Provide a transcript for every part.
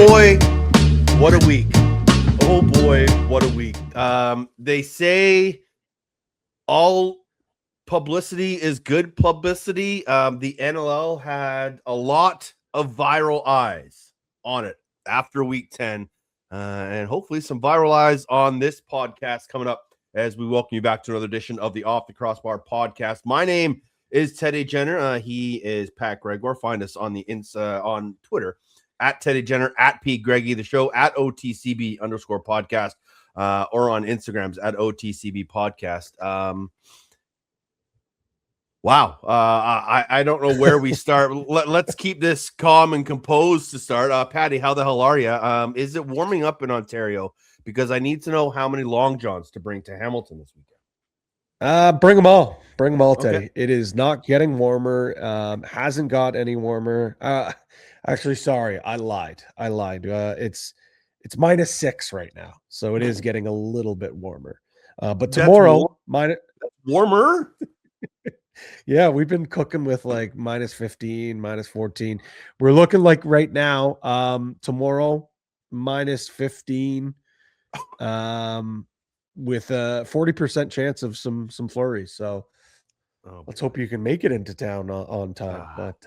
boy, what a week. Oh boy, what a week. They say all publicity is good publicity. The NLL had a lot of viral eyes on it after week 10. And hopefully some viral eyes on this podcast coming up as we welcome you back to another edition of the Off the Crossbar podcast. My name is Teddy Jenner. He is Pat Gregoire. Find us on on Twitter at Teddy Jenner, at P. Greggy, the show at OTCB _podcast, or on Instagrams at OTCB Podcast. Wow. I don't know where we start. Let's keep this calm and composed to start. Patty, how the hell are you? Is it warming up in Ontario? Because I need to know how many long johns to bring to Hamilton this weekend. Bring them all. Bring them all, Teddy. Okay. It is not getting warmer. Hasn't got any warmer. Actually, sorry, I lied. It's -6 right now, so it is getting a little bit warmer. But tomorrow, warmer. Yeah, we've been cooking with like -15, -14. We're looking like right now, tomorrow, -15, with a 40% chance of some flurries. So let's hope you can make it into town on time. But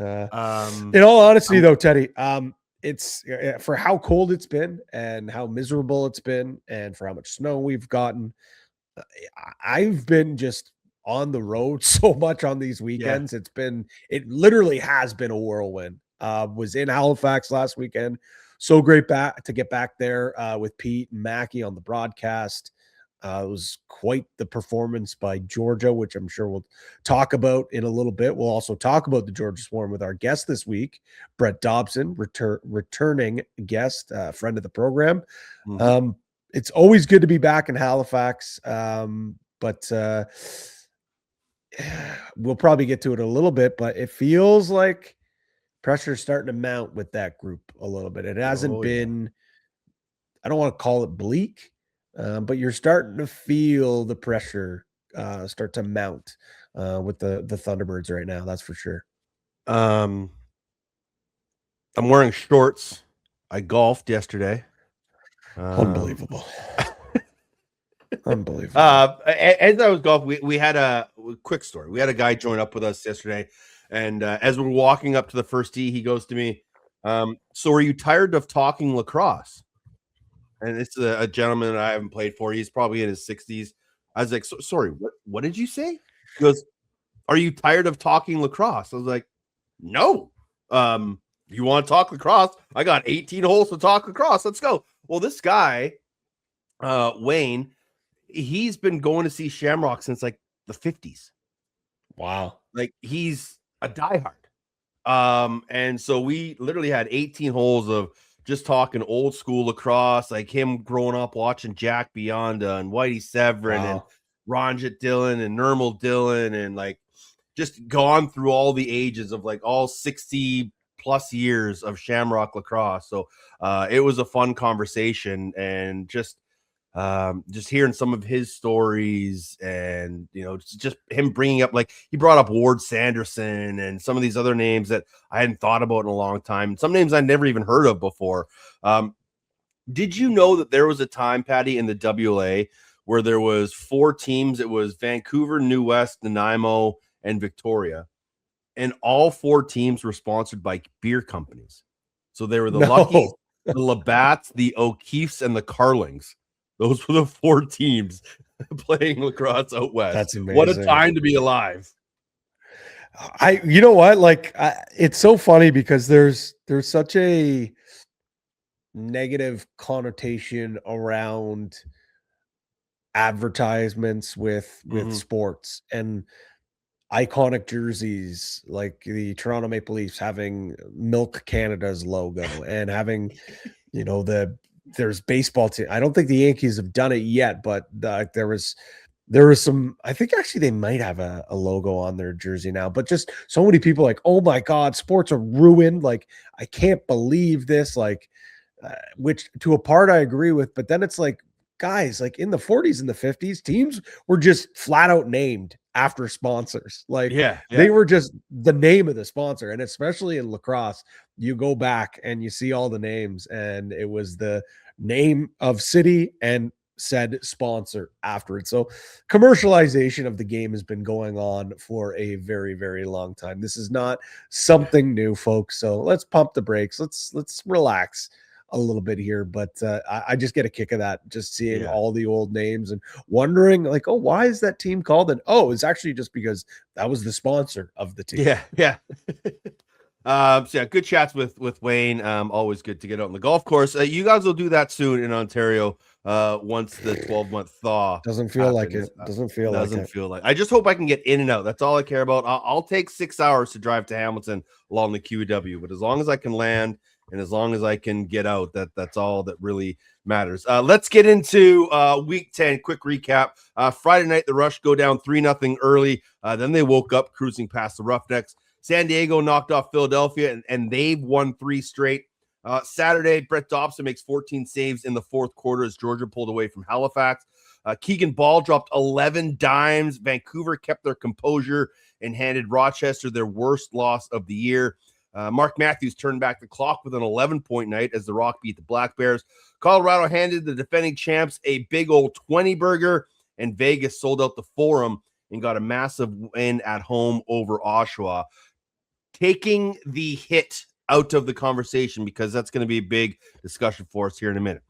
in all honesty, though, Teddy, it's for how cold it's been and how miserable it's been and for how much snow we've gotten. I've been just on the road so much on these weekends. Yeah. It literally has been a whirlwind. Was in Halifax last weekend. So great to get back there with Pete and Mackie on the broadcast. It was quite the performance by Georgia, which I'm sure we'll talk about in a little bit. We'll also talk about the Georgia Swarm with our guest this week, Brett Dobson, returning guest, friend of the program. Mm-hmm. It's always good to be back in Halifax, but we'll probably get to it a little bit, but it feels like pressure's starting to mount with that group a little bit. It hasn't been, I don't want to call it bleak, but you're starting to feel the pressure start to mount with the Thunderbirds right now. That's for sure. I'm wearing shorts. I golfed yesterday. Unbelievable. Unbelievable. As I was golfing, we had a quick story. We had a guy join up with us yesterday, and as we're walking up to the first tee, he goes to me, so are you tired of talking lacrosse? And it's a gentleman that I haven't played for. He's probably in his 60s. I was like, sorry, what did you say? He goes, are you tired of talking lacrosse? I was like, no. You want to talk lacrosse? I got 18 holes to talk lacrosse. Let's go. Well, this guy, Wayne, he's been going to see Shamrock since like the 50s. Wow. Like he's a diehard. And so we literally had 18 holes of just talking old school lacrosse, like him growing up watching Jack Bionda and Whitey Severin and Ronjit Dillon and Nirmal Dillon, and like just gone through all the ages of like all 60 plus years of Shamrock lacrosse. So it was a fun conversation, and just hearing some of his stories, and just him bringing up, like he brought up Ward Sanderson and some of these other names that I hadn't thought about in a long time, some names I'd never even heard of before. Did you know that there was a time, Patty, in the WLA where there was 4 teams? It was Vancouver, New West, Nanaimo, and Victoria, and all 4 teams were sponsored by beer companies. So they were the Luckies, the Labatts, the O'Keefes, and the Carlings. Those were the 4 teams playing lacrosse out west. That's amazing. What a time to be alive. You know what? Like, it's so funny because there's such a negative connotation around advertisements with sports and iconic jerseys, like the Toronto Maple Leafs having Milk Canada's logo and having, there's baseball team. I don't think the Yankees have done it yet, but there was some, I think actually they might have a logo on their jersey now, but just so many people like, oh my God, sports are ruined. Like, I can't believe this, like, which to a part I agree with, but then it's like, guys, like in the 40s and the 50s, teams were just flat out named after sponsors. Like yeah. they were just the name of the sponsor. And especially in lacrosse, you go back and you see all the names, and it was the name of city and said sponsor after it. So commercialization of the game has been going on for a very, very long time. This is not something new, folks. So let's pump the brakes. Let's relax a little bit here. But I just get a kick of that, just seeing all the old names and wondering like, oh, why is that team called? And oh, it's actually just because that was the sponsor of the team. Yeah. So yeah, good chats with Wayne. Always good to get out on the golf course. You guys will do that soon in Ontario. Once the 12-month thaw doesn't feel like it. Doesn't feel like. I just hope I can get in and out. That's all I care about. I'll take 6 hours to drive to Hamilton along the QEW, but as long as I can land and as long as I can get out, that's all that really matters. Let's get into week 10. Quick recap. Friday night, the Rush go down 3-0 early. Then they woke up cruising past the Roughnecks. San Diego knocked off Philadelphia, and they've won 3 straight. Saturday, Brett Dobson makes 14 saves in the fourth quarter as Georgia pulled away from Halifax. Keegan Ball dropped 11 dimes. Vancouver kept their composure and handed Rochester their worst loss of the year. Mark Matthews turned back the clock with an 11-point night as the Rock beat the Black Bears. Colorado handed the defending champs a big old 20-burger, and Vegas sold out the Forum and got a massive win at home over Oshawa. Taking the hit out of the conversation, because that's going to be a big discussion for us here in a minute.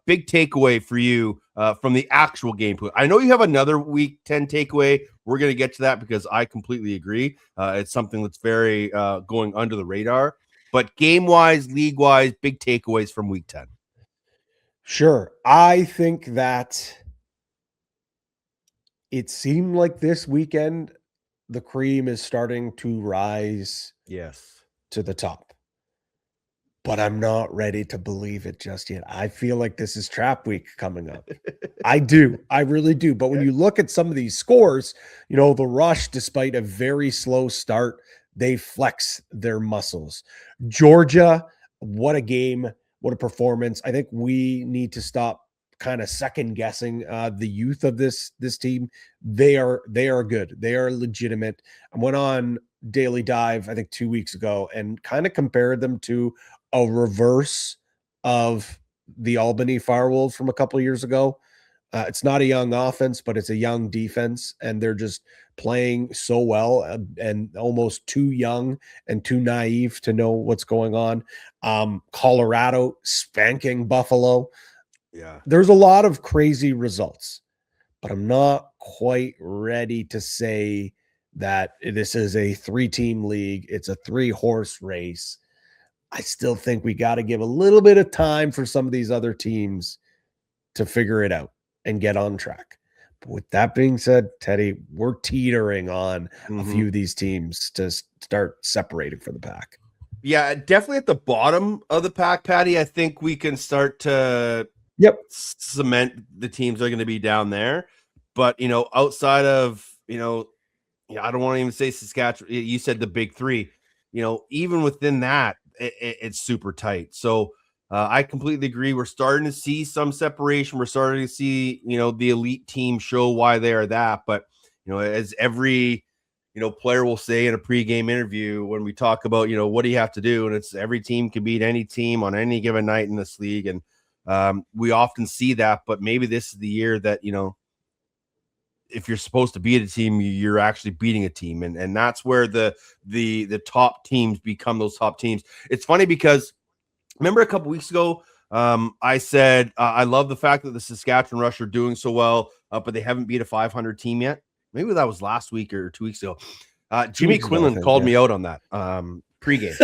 Big takeaway for you from the actual game. I know you have another week 10 takeaway. We're going to get to that because I completely agree. It's something that's very going under the radar. But game-wise, league-wise, big takeaways from week 10. Sure. I think that it seemed like this weekend the cream is starting to rise to the top. But I'm not ready to believe it just yet. I feel like this is trap week coming up. I do. I really do. But when you look at some of these scores, you know, the Rush, despite a very slow start, they flex their muscles. Georgia, what a game. What a performance. I think we need to stop kind of second guessing the youth of this team. They are good. They are legitimate. I went on Daily Dive, I think 2 weeks ago, and kind of compared them to a reverse of the Albany Firewolves from a couple of years ago. It's not a young offense, but it's a young defense, and they're just playing so well and almost too young and too naive to know what's going on. Colorado spanking Buffalo. Yeah, there's a lot of crazy results, but I'm not quite ready to say that this is a 3-team league. It's a 3-horse race. I still think we got to give a little bit of time for some of these other teams to figure it out and get on track. But with that being said, Teddy, we're teetering on a few of these teams to start separating from the pack. Yeah, definitely at the bottom of the pack, Patty. I think we can start to cement the teams that are going to be down there. But, you know, outside of, you know, I don't want to even say Saskatchewan. You said the big 3. You know, even within that, it's super tight. So I completely agree. We're starting to see some separation. We're starting to see, you know, the elite team show why they are that. But, you know, as every, you know, player will say in a pregame interview when we talk about, you know, what do you have to do? And it's every team can beat any team on any given night in this league. And we often see that, but maybe this is the year that, you know, if you're supposed to beat a team, you're actually beating a team. And that's where the top teams become those top teams. It's funny because remember a couple weeks ago, I said, I love the fact that the Saskatchewan Rush are doing so well, but they haven't beat a 500 team yet. Maybe that was last week or 2 weeks ago. Jimmy Quinlan called me out on that pregame.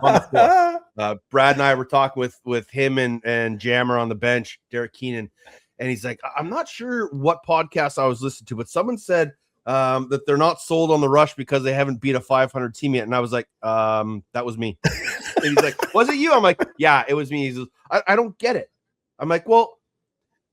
On the floor. Brad and I were talking with him and Jammer on the bench, Derek Keenan, and he's like, I'm not sure what podcast I was listening to, but someone said that they're not sold on the Rush because they haven't beat a 500 team yet. And I was like, that was me. And he's like, was it you? I'm like, yeah, it was me. He says, I don't get it. I'm like, well,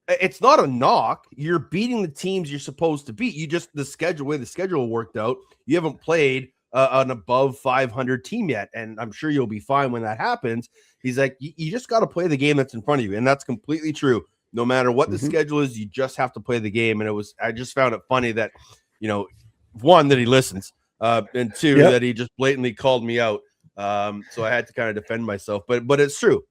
it's not a knock. You're beating the teams you're supposed to beat. You just the way the schedule worked out, you haven't played an above 500 team yet. And I'm sure you'll be fine when that happens. He's like, you just got to play the game that's in front of you. And that's completely true. No matter what the schedule is, you just have to play the game. And I just found it funny that, one, that he listens, and two, that he just blatantly called me out. So I had to kind of defend myself, but it's true.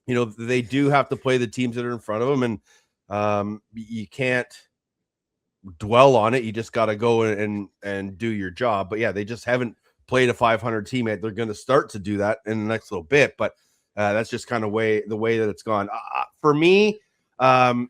They do have to play the teams that are in front of them, and you can't dwell on it. You just got to go and do your job. But yeah, they just haven't played a 500 teammate. They're going to start to do that in the next little bit, but that's just kind of the way that it's gone. For me, man,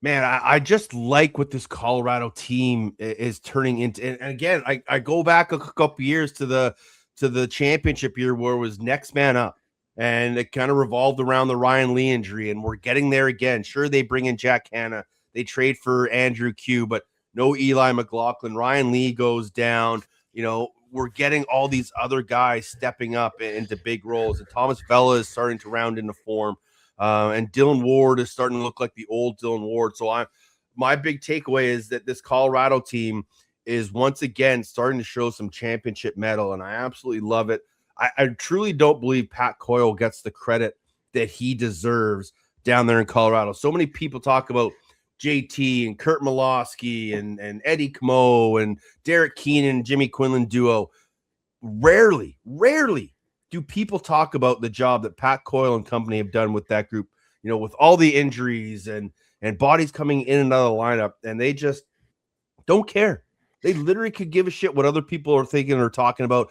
I just like what this Colorado team is turning into. And again, I go back a couple years to the championship year where it was next man up, and it kind of revolved around the Ryan Lee injury, and we're getting there again. Sure, they bring in Jack Hanna, they trade for Andrew Q, but no Eli McLaughlin. Ryan Lee goes down. We're getting all these other guys stepping up into big roles, and Thomas Vela is starting to round into form, and Dylan Ward is starting to look like the old Dylan Ward. So my big takeaway is that this Colorado team is once again starting to show some championship mettle, and I absolutely love it. I truly don't believe Pat Coyle gets the credit that he deserves down there in Colorado. So many people talk about JT and Kurt Malosky and Eddie Camo and Derek Keenan, Jimmy Quinlan duo. Rarely do people talk about the job that Pat Coyle and company have done with that group, with all the injuries and bodies coming in and out of the lineup, and they just don't care. They literally could give a shit what other people are thinking or talking about.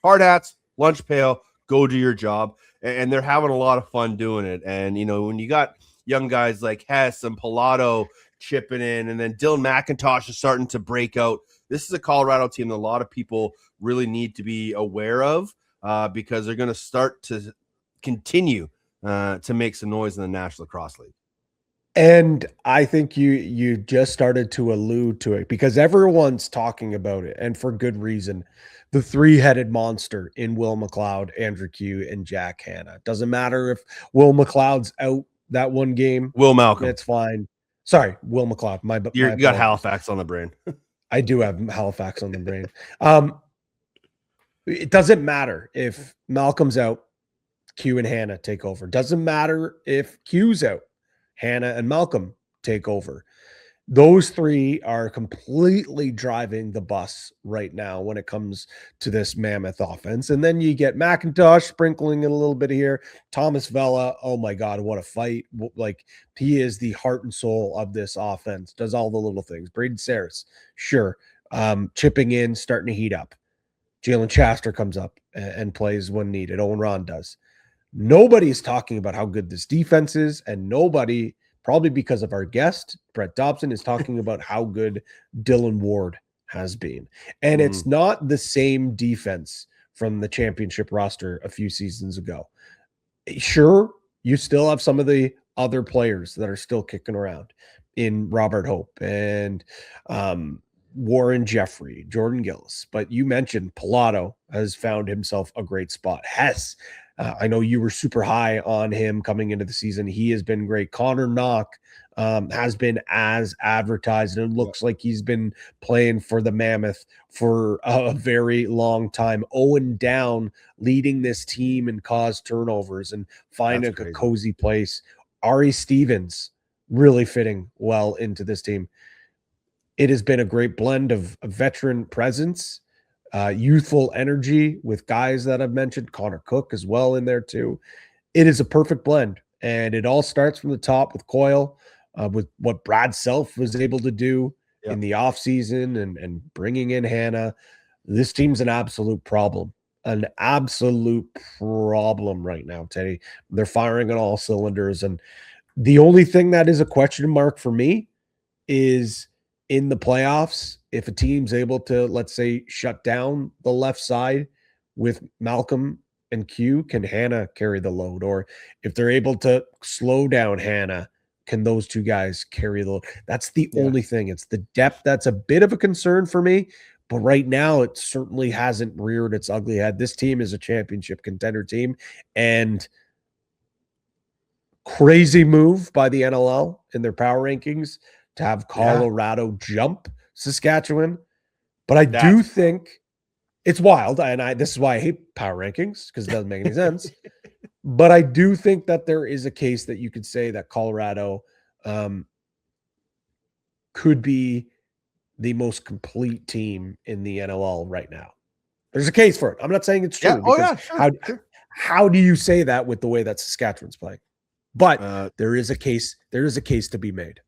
Hard hats, lunch pail, go do your job. And they're having a lot of fun doing it. And, when you got young guys like Hess and Pilato chipping in, and then Dylan McIntosh is starting to break out. This is a Colorado team that a lot of people really need to be aware of, because they're going to start to continue to make some noise in the National Lacrosse League. And I think you just started to allude to it, because everyone's talking about it, and for good reason. The three-headed monster in Will McLeod, Andrew Q, and Jack Hanna. Doesn't matter if Will McLeod's out that one game. Will Malcolm. It's fine. Sorry, Will McLeod. You got Halifax on the brain. I do have Halifax on the brain. It doesn't matter if Malcolm's out, Q and Hanna take over. Doesn't matter if Q's out, Hanna and Malcolm take over. Those three are completely driving the bus right now when it comes to this Mammoth offense. And then you get McIntosh sprinkling in a little bit here. Thomas Vela, oh my God, what a fight. Like, he is the heart and soul of this offense, does all the little things. Braden Saris, sure. Chipping in, starting to heat up. Jalen Chester comes up and plays when needed. Owen Ron does. Nobody's talking about how good this defense is, and nobody, probably because of our guest, Brett Dobson, is talking about how good Dylan Ward has been. And it's not the same defense from the championship roster a few seasons ago. Sure, you still have some of the other players that are still kicking around in Robert Hope and Warren Jeffrey, Jordan Gillis. But you mentioned Pilato has found himself a great spot. Hess, I know you were super high on him coming into the season. He has been great. Connor Knock has been as advertised, and it looks like he's been playing for the Mammoth for a very long time. Owen Down leading this team and cause turnovers and finding a cozy place. Ari Stevens really fitting well into this team. It has been a great blend of veteran presence, youthful energy with guys that I've mentioned, Connor Cook as well in there too. It is a perfect blend, and it all starts from the top with Coyle, with what Brad Self was able to do in the offseason and bringing in Hanna. This team's an absolute problem right now, Teddy. They're firing on all cylinders, and the only thing that is a question mark for me is in the playoffs, if a team's able to, let's say, shut down the left side with Malcolm and Q, can Hanna carry the load? Or if they're able to slow down Hanna, can those two guys carry the load? That's the only thing. It's the depth that's a bit of a concern for me. But right now, it certainly hasn't reared its ugly head. This team is a championship contender team. And crazy move by the NLL in their power rankings to have Colorado jump Saskatchewan. But I do think it's wild. And this is why I hate power rankings, because it doesn't make any sense. But I do think that there is a case that you could say that Colorado could be the most complete team in the NLL right now. There's a case for it. I'm not saying it's true. Yeah. Oh, yeah. Sure. How do you say that with the way that Saskatchewan's playing? But there is a case. There is a case to be made.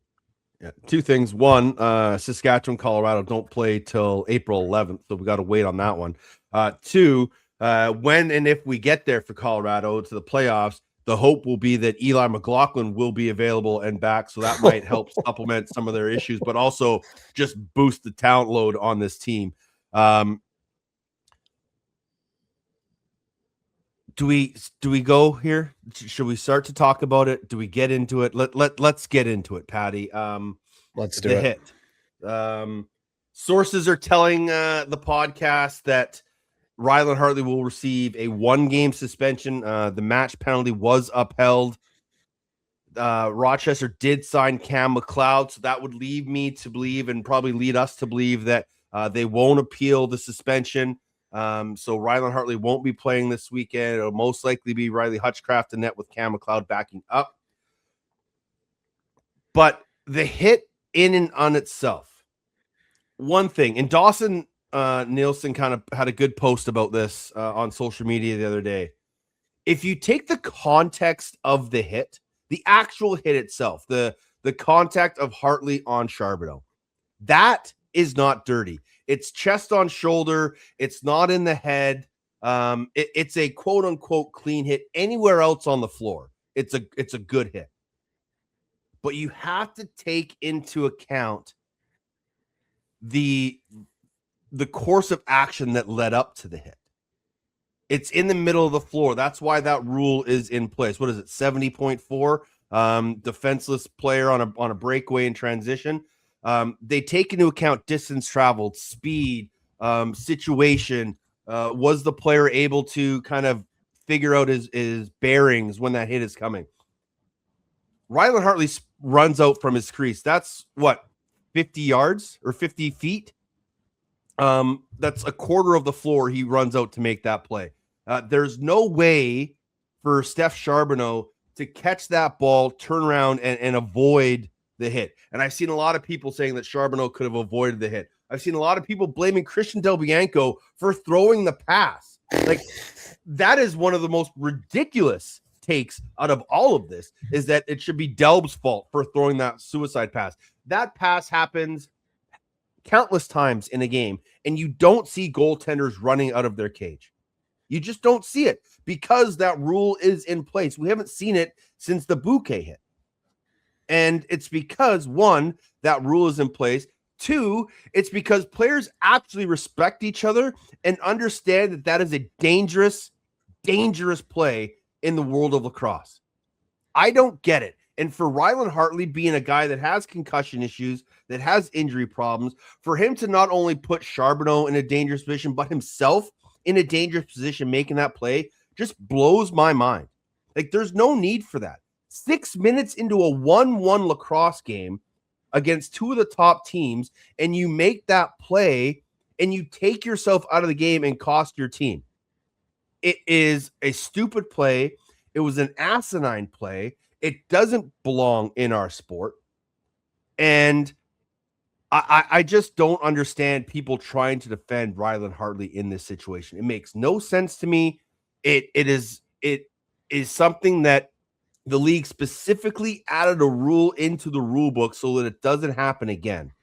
Yeah. Two things. One, Saskatchewan, Colorado don't play till April 11th, so we got to wait on that one. Two, when and if we get there for Colorado to the playoffs, the hope will be that Eli McLaughlin will be available and back, so that might help supplement some of their issues, but also just boost the talent load on this team. Do we go here? Should we start to talk about it? Do we get into it? Let's get into it, Patty. Let's do it. Hit. Sources are telling the podcast that Rylan Hartley will receive a 1-game suspension. The match penalty was upheld. Rochester did sign Cam McLeod, so that would lead me to believe, and probably lead us to believe, that they won't appeal the suspension. So Rylan Hartley won't be playing this weekend. It'll most likely be Riley Hutchcraft in net with Cam McLeod backing up. But the hit in and on itself, one thing, and Dawson Nielsen kind of had a good post about this on social media the other day. If you take the context of the hit, the actual hit itself, the contact of Hartley on Charbonneau, that is not dirty. It's chest on shoulder. It's not in the head. It's a quote unquote clean hit. Anywhere else on the floor, it's a good hit. But you have to take into account the course of action that led up to the hit. It's in the middle of the floor. That's why that rule is in place. What is it? 70.4. Defenseless player on a breakaway in transition. They take into account distance traveled, speed, situation. Was the player able to kind of figure out his bearings when that hit is coming? Rylan Hartley runs out from his crease. That's what, 50 yards or 50 feet? That's a quarter of the floor he runs out to make that play. There's no way for Steph Charbonneau to catch that ball, turn around, and avoid the hit. And I've seen a lot of people saying that Charbonneau could have avoided the hit. I've seen a lot of people blaming Christian Del Bianco for throwing the pass. Like, that is one of the most ridiculous takes out of all of this, is that it should be Delb's fault for throwing that suicide pass. That pass happens countless times in a game, and you don't see goaltenders running out of their cage. You just don't see it because that rule is in place. We haven't seen it since the Bouquet hit. And it's because, one, that rule is in place. Two, it's because players actually respect each other and understand that that is a dangerous, dangerous play in the world of lacrosse. I don't get it. And for Rylan Hartley being a guy that has concussion issues, that has injury problems, for him to not only put Charbonneau in a dangerous position, but himself in a dangerous position making that play just blows my mind. Like, there's no need for that. 6 minutes into a 1-1 lacrosse game against two of the top teams, and you make that play and you take yourself out of the game and cost your team. It is a stupid play. It was an asinine play. It doesn't belong in our sport. And I just don't understand people trying to defend Rylan Hartley in this situation. It makes no sense to me. It is something that the league specifically added a rule into the rule book so that it doesn't happen again.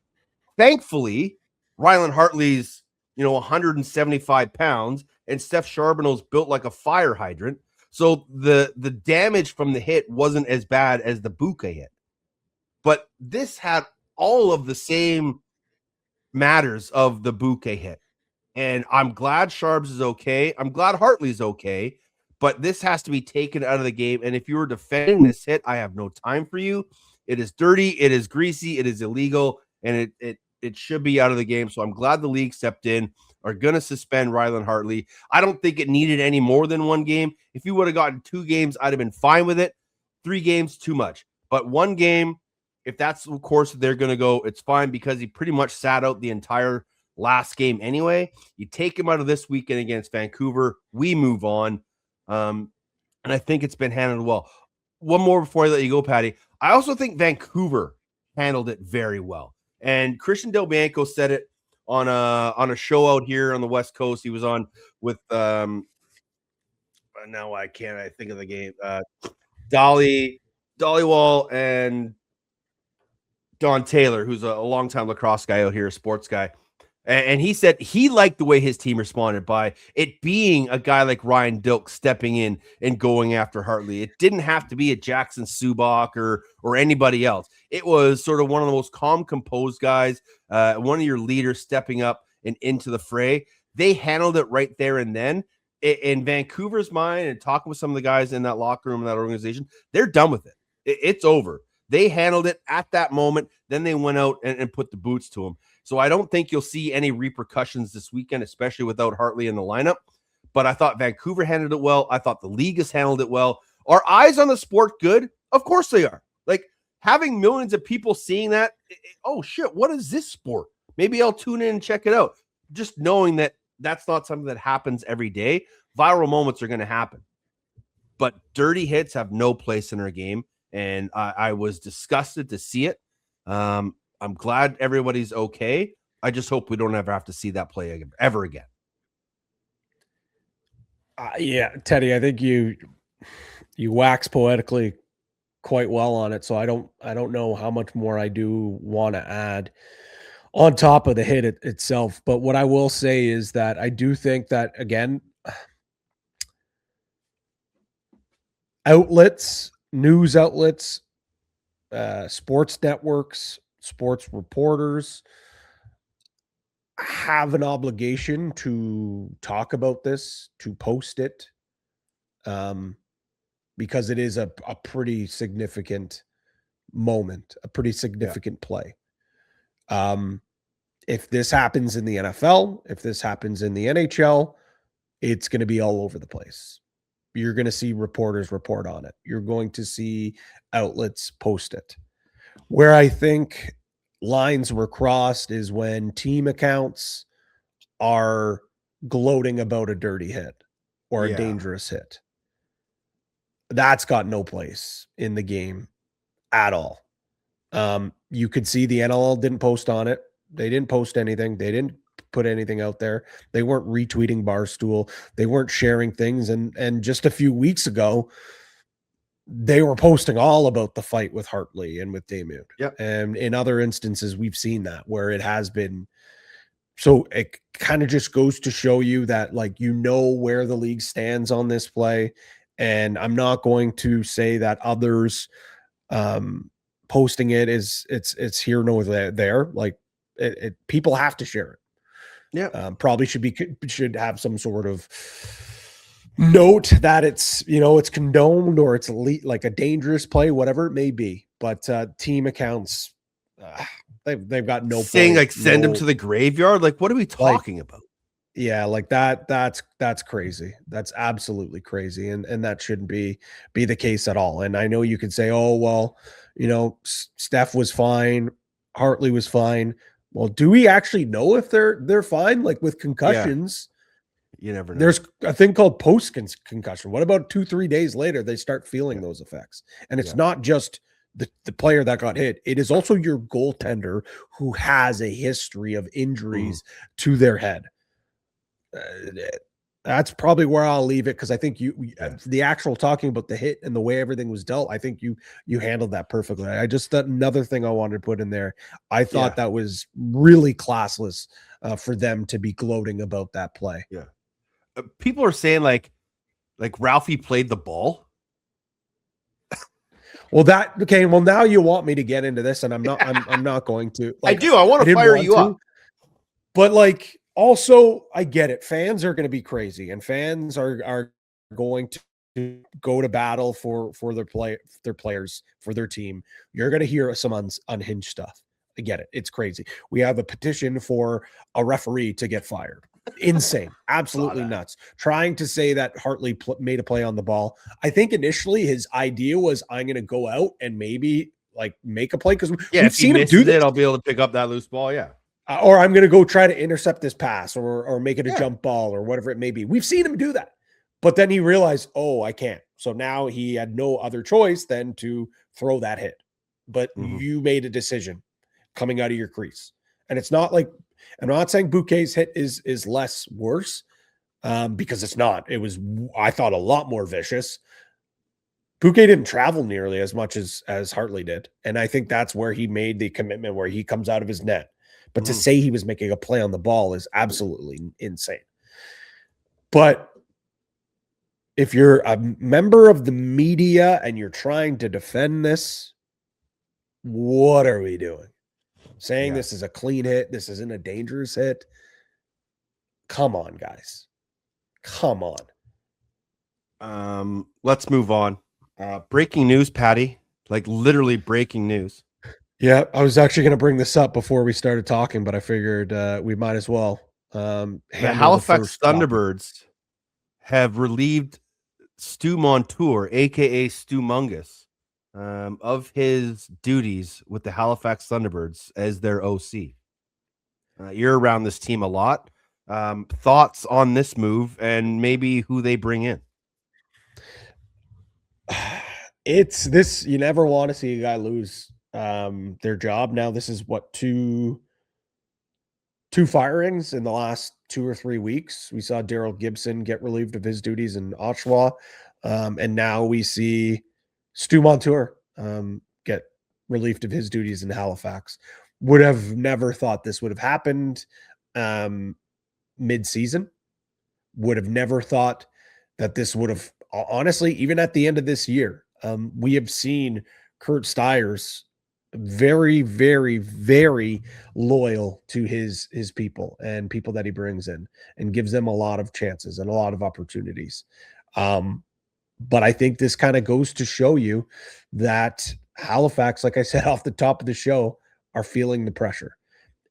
Thankfully, Rylan Hartley's 175 pounds, and Steph Charbonneau's built like a fire hydrant. So the damage from the hit wasn't as bad as the Bouquet hit. But this had all of the same matters of the Bouquet hit. And I'm glad Charbs is okay. I'm glad Hartley's okay. But this has to be taken out of the game. And if you were defending this hit, I have no time for you. It is dirty. It is greasy. It is illegal. And it should be out of the game. So I'm glad the league stepped in, are going to suspend Rylan Hartley. I don't think it needed any more than 1 game. If you would have gotten 2 games, I'd have been fine with it. 3 games, too much. But 1 game, if that's the course that they're going to go, it's fine, because he pretty much sat out the entire last game anyway. You take him out of this weekend against Vancouver, we move on. And I think it's been handled well. One more before I let you go, Patty. I also think Vancouver handled it very well. And Christian Del Bianco said it on a show out here on the West Coast. He was on with now I think of the game. Dollywall and Don Taylor, who's a longtime lacrosse guy out here, a sports guy. And he said he liked the way his team responded by it being a guy like Ryan Dilk stepping in and going after Hartley. It didn't have to be a Jackson Subak or anybody else. It was sort of one of the most calm, composed guys, one of your leaders stepping up and into the fray. They handled it right there and then. In Vancouver's mind, and talking with some of the guys in that locker room, in that organization, they're done with it. It's over. They handled it at that moment. Then they went out and put the boots to him. So I don't think you'll see any repercussions this weekend, especially without Hartley in the lineup. But I thought Vancouver handled it well. I thought the league has handled it well. Are eyes on the sport good? Of course they are. Like having millions of people seeing that. Oh, shit, what is this sport? Maybe I'll tune in and check it out. Just knowing that that's not something that happens every day. Viral moments are going to happen. But dirty hits have no place in our game. And I was disgusted to see it. I'm glad everybody's okay. I just hope we don't ever have to see that play ever again. Yeah, Teddy, I think you wax poetically quite well on it. So I don't know how much more I do want to add on top of the hit itself. But what I will say is that I do think that, again, news outlets, sports networks, sports reporters have an obligation to talk about this, to post it, because it is a pretty significant moment, a pretty significant play. If this happens in the NFL, if this happens in the NHL, it's going to be all over the place. You're going to see reporters report on it. You're going to see outlets post it. Where I think lines were crossed is when team accounts are gloating about a dirty hit or a dangerous hit. That's got no place in the game at all. You could see the NLL didn't post on it. They didn't post anything. They didn't put anything out there. They weren't retweeting Barstool. They weren't sharing things. And just a few weeks ago, they were posting all about the fight with Hartley and with Daymond. Yep. And in other instances, we've seen that where it has been. So it kind of just goes to show you that, like, you know where the league stands on this play. And I'm not going to say that others posting it it's here nor there. Like people have to share it. Yeah. Probably should have some sort of note that it's, it's condoned or it's like a dangerous play, whatever it may be. But team accounts, they've got no saying point, send them to the graveyard. Like, what are we talking about? Yeah, like that's crazy. That's absolutely crazy. And that shouldn't be the case at all. And I know you could say, oh, well, Steph was fine. Hartley was fine. Well, do we actually know if they're fine? Like with concussions, you never know. There's a thing called post-concussion. What about 2-3 days later, they start feeling those effects? And it's not just the player that got hit. It is also your goaltender who has a history of injuries to their head. That's probably where I'll leave it, because I think the actual talking about the hit and the way everything was dealt, I think you handled that perfectly. Another thing I wanted to put in there, I thought that was really classless for them to be gloating about that play. Yeah. People are saying like Ralphie played the ball. Well, now you want me to get into this, and I'm not going to. I do. I want to fire you up. But like, also, I get it. Fans are going to be crazy, and fans are going to go to battle for their players, for their team. You're going to hear some unhinged stuff. I get it. It's crazy. We have a petition for a referee to get fired. Insane. Absolutely nuts. Trying to say that Hartley made a play on the ball. I think initially his idea was, I'm going to go out and maybe like make a play, because we've seen him do that. I'll be able to pick up that loose ball. Yeah. Or I'm going to go try to intercept this pass or make it a jump ball or whatever it may be. We've seen him do that. But then he realized, oh, I can't. So now he had no other choice than to throw that hit. But you made a decision. coming out of your crease. And it's not like, I'm not saying Bouquet's hit is less worse, because it's not. It was, I thought, a lot more vicious. Bouquet didn't travel nearly as much as Hartley did. And I think that's where he made the commitment, where he comes out of his net. But to say he was making a play on the ball is absolutely insane. But if you're a member of the media and you're trying to defend this, what are we doing? Saying this is a clean hit, this isn't a dangerous hit. Come on, guys. Come on. Let's move on. Breaking news, Patty. Like literally breaking news. Yeah, I was actually going to bring this up before we started talking, but I figured we might as well. The Halifax Thunderbirds have relieved Stu Montour, a.k.a. Stu Mungus, of his duties with the Halifax Thunderbirds as their OC. You're around this team a lot. Thoughts on this move and maybe who they bring in? It's this, you never want to see a guy lose their job. Now, this is what, two firings in the last 2 or 3 weeks. We saw Daryl Gibson get relieved of his duties in Oshawa. And now we see Stu Montour get relieved of his duties in Halifax. Would have never thought this would have happened mid-season. Would have never thought that this would have, honestly, even at the end of this year, we have seen Kurt Stiers very, very, very loyal to his people and people that he brings in and gives them a lot of chances and a lot of opportunities. But I think this kind of goes to show you that Halifax, like I said off the top of the show, are feeling the pressure.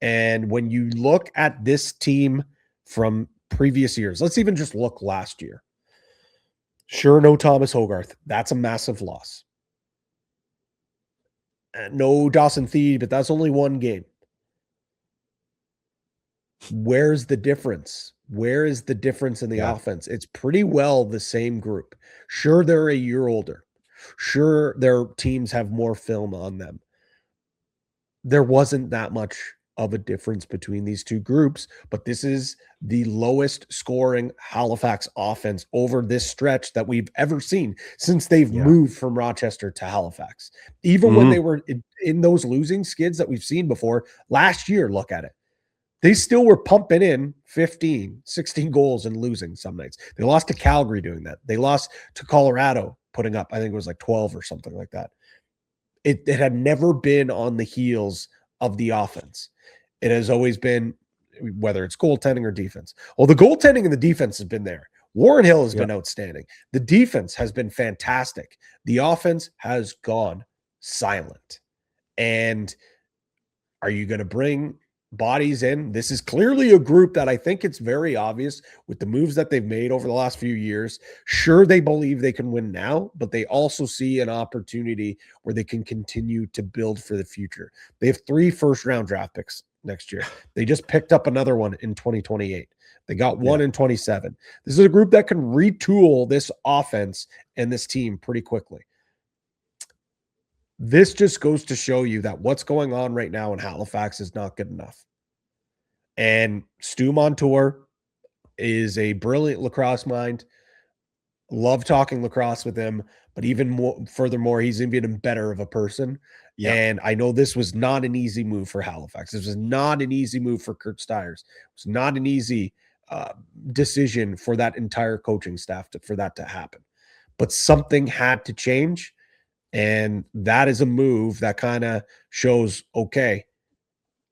And when you look at this team from previous years, let's even just look last year. Sure, no Thomas Hogarth. That's a massive loss. No Dawson Thiede, but that's only one game. Where's the difference? Where is the difference in the offense? It's pretty well the same group. Sure, they're a year older. Sure, their teams have more film on them. There wasn't that much of a difference between these two groups, but this is the lowest scoring Halifax offense over this stretch that we've ever seen since they've moved from Rochester to Halifax. Even when they were in those losing skids that we've seen before last year, look at it. They still were pumping in 15, 16 goals and losing some nights. They lost to Calgary doing that. They lost to Colorado, putting up, I think it was like 12 or something like that. It had never been on the heels of the offense. It has always been, whether it's goaltending or defense. Well, the goaltending and the defense has been there. Warren Hill has been outstanding. The defense has been fantastic. The offense has gone silent. And are you going to bring bodies in? This is clearly a group that I think it's very obvious with the moves that they've made over the last few years. Sure, they believe they can win now, but they also see an opportunity where they can continue to build for the future. They have 3 first-round draft picks next year. They just picked up another one in 2028. They got one in 27. This is a group that can retool this offense and this team pretty quickly. This just goes to show you that what's going on right now in Halifax is not good enough. And Stu Montour is a brilliant lacrosse mind. Love talking lacrosse with him, but even more, furthermore, he's even better of a person. Yeah. And I know this was not an easy move for Halifax. This was not an easy move for Kurt Stiers. It was not an easy decision for that entire coaching staff for that to happen. But something had to change. And that is a move that kind of shows, okay,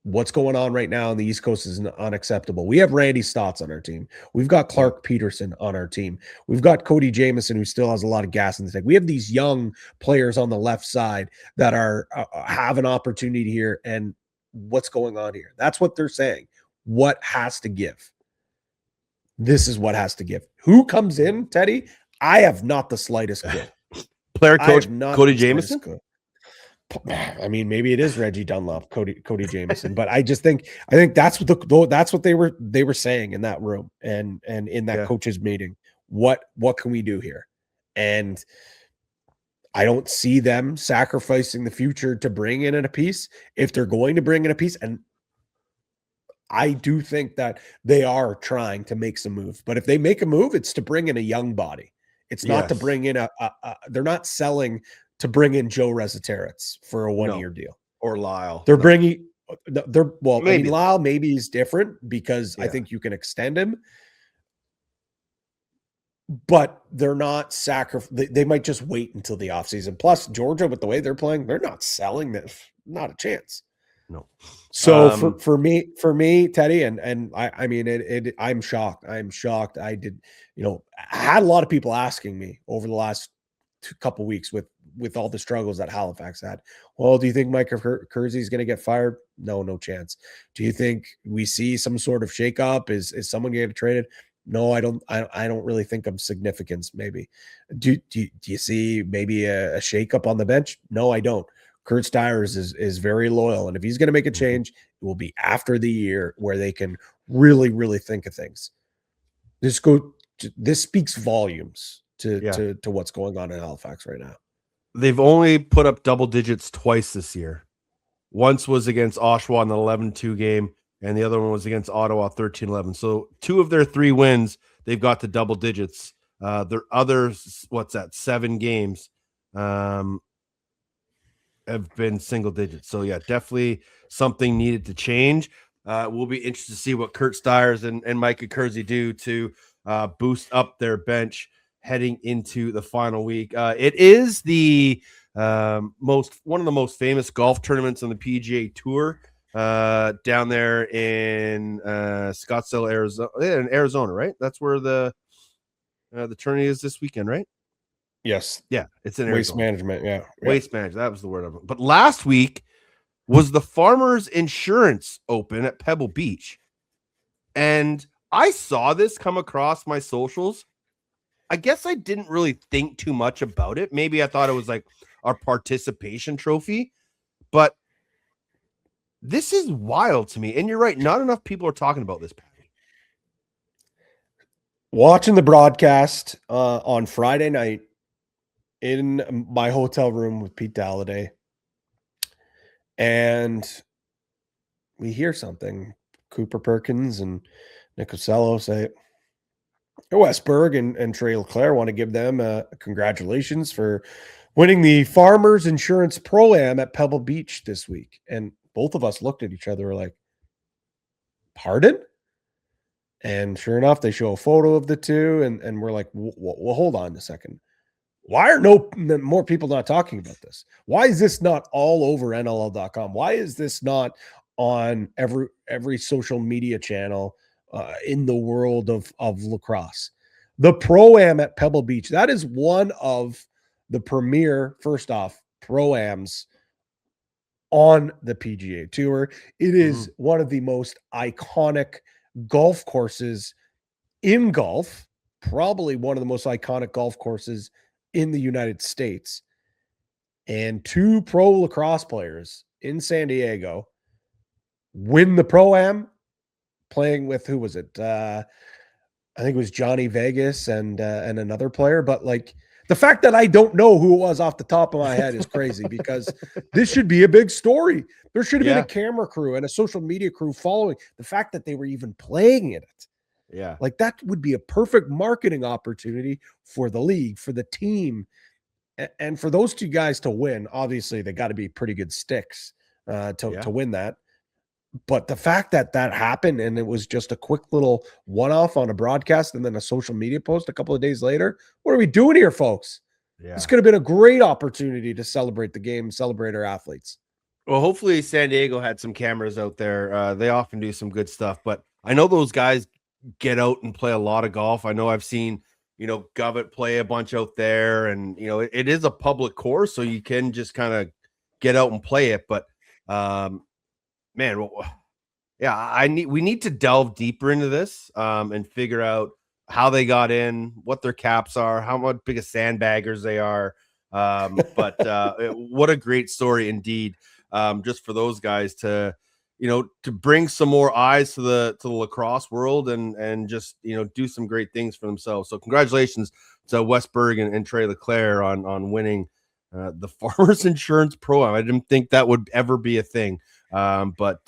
what's going on right now on the East Coast is unacceptable. We have Randy Stotts on our team. We've got Clark Peterson on our team. We've got Cody Jamieson, who still has a lot of gas in the tank. We have these young players on the left side that are have an opportunity here. And what's going on here? That's what they're saying. What has to give? This is what has to give. Who comes in, Teddy? I have not the slightest clue. Player coach Cody Jamieson? I mean, maybe it is Reggie Dunlop, Cody Jamieson, but I think that's what they were saying in that room and in that coaches meeting. What can we do here? And I don't see them sacrificing the future to bring in a piece if they're going to bring in a piece. And I do think that they are trying to make some move. But if they make a move, it's to bring in a young body. It's not to bring in they're not selling to bring in Joe Resetarits for a 1 year deal. Or Lyle. They're bringing, maybe. I mean, Lyle maybe he's different because I think you can extend him. But they're not they might just wait until the offseason. Plus, Georgia, with the way they're playing, they're not selling this. Not a chance. No. So for me, Teddy, and I mean, I'm shocked. I'm shocked. I had a lot of people asking me over the last couple weeks with all the struggles that Halifax had. Well, do you think Mike Kersey is going to get fired? No chance. Do you think we see some sort of shakeup? Is someone getting traded? No, I don't really think of significance. Maybe. Do you see maybe a shakeup on the bench? No, I don't. Kurt Stiers is very loyal, and if he's going to make a change, it will be after the year where they can really, really think of things. This speaks volumes to what's going on in Halifax right now. They've only put up double digits twice this year. Once was against Oshawa in the 11-2 game, and the other one was against Ottawa 13-11. So 2 of their 3 wins, they've got to double digits. Their other, 7 games have been single digits. So, yeah, definitely something needed to change. We'll be interested to see what Kurt Stiers and Micah Kersey do to boost up their bench heading into the final week. It is the one of the most famous golf tournaments on the PGA Tour. Down there in Scottsdale, Arizona, right? That's where the tourney is this weekend, right? Yes. Yeah, it's in Waste Arizona. Management. Yeah, Waste Management. That was the word of it. But last week was the Farmers Insurance Open at Pebble Beach, and I saw this come across my socials. I guess I didn't really think too much about it. Maybe I thought it was like our participation trophy, but this is wild to me. And you're right. Not enough people are talking about this, Patty. Watching the broadcast on Friday night in my hotel room with Pete Dalladay, and we hear something. Cooper Perkins and Nick Ocello say, Westberg and Trey Leclerc want to give them congratulations for winning the Farmers Insurance Pro-Am at Pebble Beach this week. And both of us looked at each other like, pardon? And sure enough, they show a photo of the two, and we're like, well, hold on a second. Why are more people not talking about this? Why is this not all over NLL.com? Why is this not on every social media channel in the world of lacrosse? The Pro-Am at Pebble Beach, that is one of the premier, first off, Pro-Ams on the PGA Tour. It is one of the most iconic golf courses in golf, probably one of the most iconic golf courses in the United States. And 2 pro lacrosse players in San Diego win the Pro-Am, playing with, who was it? I think it was Johnny Vegas and another player. But like, the fact that I don't know who it was off the top of my head is crazy, because this should be a big story. There should have been a camera crew and a social media crew following. The fact that they were even playing in it. Yeah. Like, that would be a perfect marketing opportunity for the league, for the team. And for those 2 guys to win, obviously they got to be pretty good sticks to win that. But the fact that happened, and it was just a quick little one-off on a broadcast and then a social media post a couple of days later. What are we doing here, folks? Yeah. This could have been a great opportunity to celebrate the game, celebrate our athletes. Well, hopefully San Diego had some cameras out there. They often do some good stuff, but I know those guys get out and play a lot of golf. I know I've seen, Govett play a bunch out there, and, it is a public course, so you can just kind of get out and play it. But, man, we need to delve deeper into this and figure out how they got in, what their caps are, how much big of sandbaggers they are. But what a great story indeed. Just for those guys to bring some more eyes to the lacrosse world and just, do some great things for themselves. So congratulations to Westberg and Trey Leclerc on winning the Farmers Insurance Pro-Am. I didn't think that would ever be a thing, but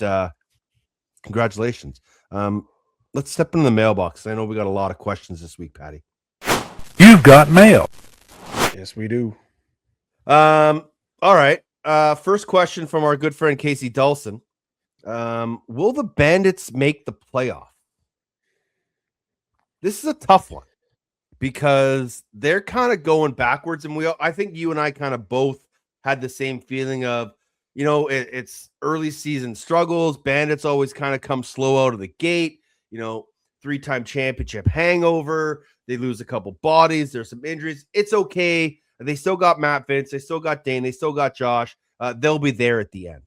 congratulations. Let's step into the mailbox. I know we got a lot of questions this week, Patty. You've got mail. Yes, we do. All right. First question from our good friend Casey Dawson. Will the Bandits make the playoff? This is a tough one because they're kind of going backwards, and I think you and I kind of both had the same feeling of, it's early season struggles. Bandits always kind of come slow out of the gate. 3-time championship hangover. They lose a couple bodies. There's some injuries. It's okay. They still got Matt Vince. They still got Dane. They still got Josh. They'll be there at the end.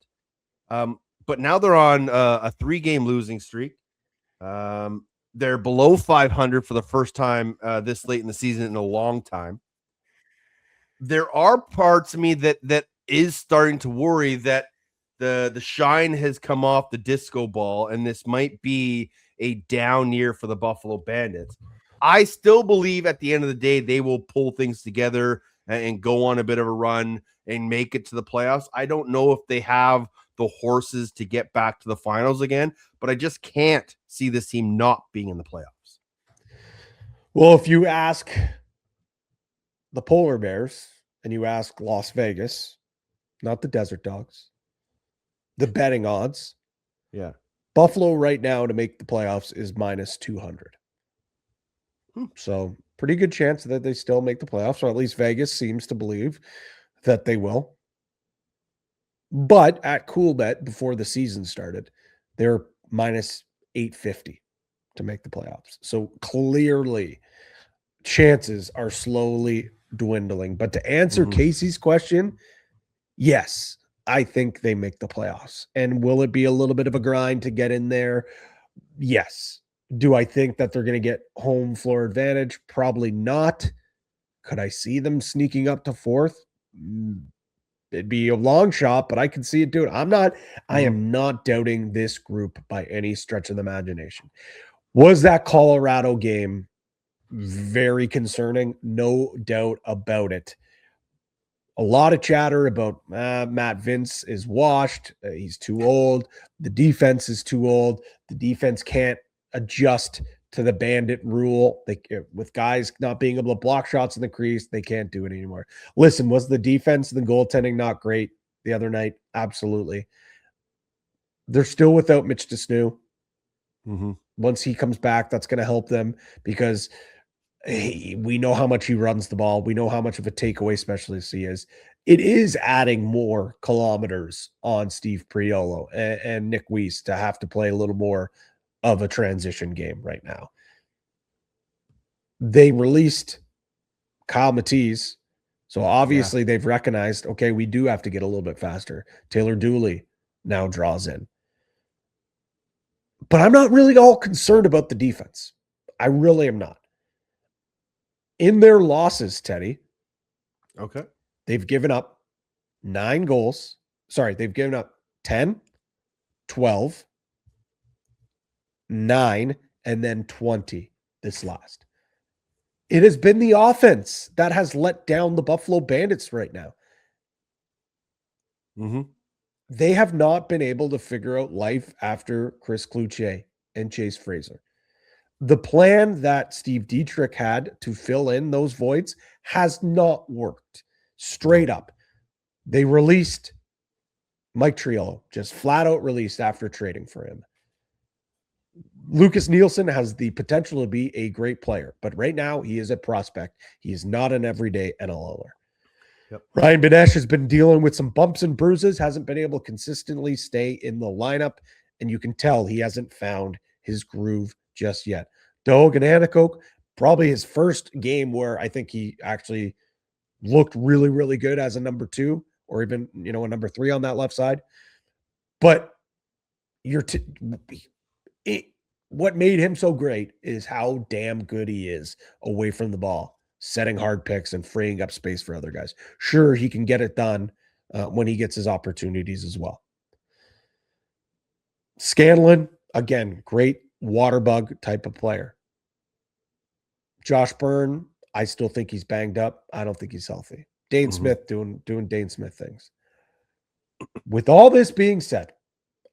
But now they're on a 3-game losing streak. They're below 500 for the first time this late in the season in a long time. There are parts of me that is starting to worry that the shine has come off the disco ball, and this might be a down year for the Buffalo Bandits. I still believe at the end of the day, they will pull things together and go on a bit of a run and make it to the playoffs. I don't know if they have the horses to get back to the finals again, but I just can't see this team not being in the playoffs. Well, if you ask the Polar Bears and you ask Las Vegas, not the Desert Dogs, the betting odds, yeah, Buffalo right now to make the playoffs is minus 200. So pretty good chance that they still make the playoffs, or at least Vegas seems to believe that they will. But at Coolbet, before the season started, they're minus 850 to make the playoffs. So clearly chances are slowly dwindling. But to answer Casey's question, yes, I think they make the playoffs. And will it be a little bit of a grind to get in there? Yes. Do I think that they're going to get home floor advantage? Probably not. Could I see them sneaking up to 4th? It'd be a long shot, but I can see it doing. I am not doubting this group by any stretch of the imagination. Was that Colorado game very concerning? No doubt about it. A lot of chatter about Matt Vince is washed. He's too old. The defense is too old. The defense can't adjust to the bandit rule. With guys not being able to block shots in the crease, they can't do it anymore. Listen, was the defense and the goaltending not great the other night? Absolutely. They're still without Mitch Desnew. Once he comes back, that's going to help them because we know how much he runs the ball. We know how much of a takeaway specialist he is. It is adding more kilometers on Steve Priolo and Nick Weiss to have to play a little more of a transition game right now. They released Kyle Matisse, so obviously they've recognized, okay, we do have to get a little bit faster. Taylor Dooley now draws in. But I'm not really all concerned about the defense. I really am not. In their losses, Teddy, they've given up 9 goals. Sorry, they've given up 10, 12, 9, and then 20 this last. It has been the offense that has let down the Buffalo Bandits right now. They have not been able to figure out life after Chris Cloutier and Chase Fraser. The plan that Steve Dietrich had to fill in those voids has not worked. Straight up. They released Mike Triolo, just flat out released after trading for him. Lucas Nielsen has the potential to be a great player, but right now he is a prospect. He is not an everyday NLLer. Ryan Benesh has been dealing with some bumps and bruises, hasn't been able to consistently stay in the lineup, and you can tell he hasn't found his groove just yet. Doug and Anacoke, probably his first game where I think he actually looked really, really good as a number 2 or even, a number 3 on that left side. But what made him so great is how damn good he is away from the ball, setting hard picks and freeing up space for other guys. Sure, he can get it done when he gets his opportunities as well. Scanlon, again, great water bug type of player. Josh Byrne, I still think he's banged up. I don't think he's healthy. Dane Smith doing Dane Smith things. With all this being said,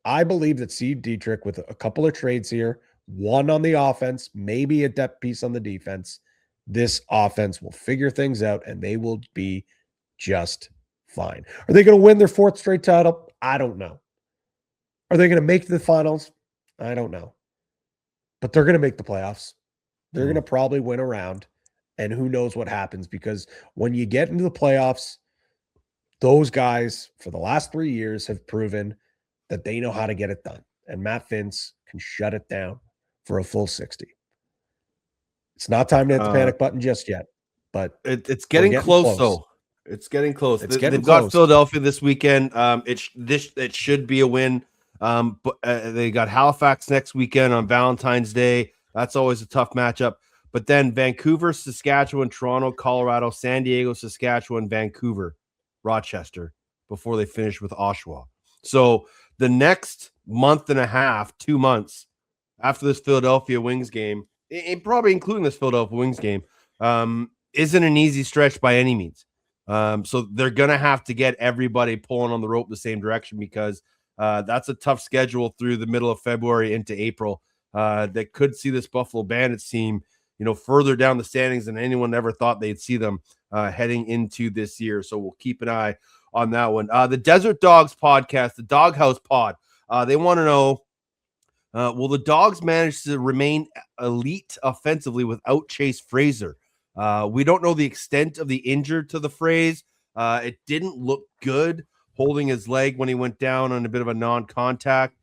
I believe that Steve Dietrich, with a couple of trades here, one on the offense, maybe a depth piece on the defense, this offense will figure things out and they will be just fine. Are they going to win their 4th straight title? I don't know. Are they going to make the finals? I don't know. But they're going to make the playoffs. They're going to probably win a round, and who knows what happens, because when you get into the playoffs, those guys for the last 3 years have proven that they know how to get it done. And Matt Vince can shut it down for a full 60. It's not time to hit the panic button just yet, but it's getting close though. It's getting close. They've got Philadelphia this weekend. It should be a win. But they got Halifax next weekend on Valentine's Day. That's always a tough matchup. But then Vancouver, Saskatchewan, Toronto, Colorado, San Diego, Saskatchewan, Vancouver, Rochester, before they finish with Oshawa. So the next month and a half, 2 months after this Philadelphia Wings game, probably including this Philadelphia Wings game, isn't an easy stretch by any means. So they're going to have to get everybody pulling on the rope the same direction, because that's a tough schedule through the middle of February into April. That could see this Buffalo Bandits team, further down the standings than anyone ever thought they'd see them heading into this year. So we'll keep an eye on that one. The Desert Dogs podcast, the Doghouse Pod, they want to know, will the Dogs manage to remain elite offensively without Chase Fraser? We don't know the extent of the injury to the phrase. It didn't look good holding his leg when he went down on a bit of a non-contact.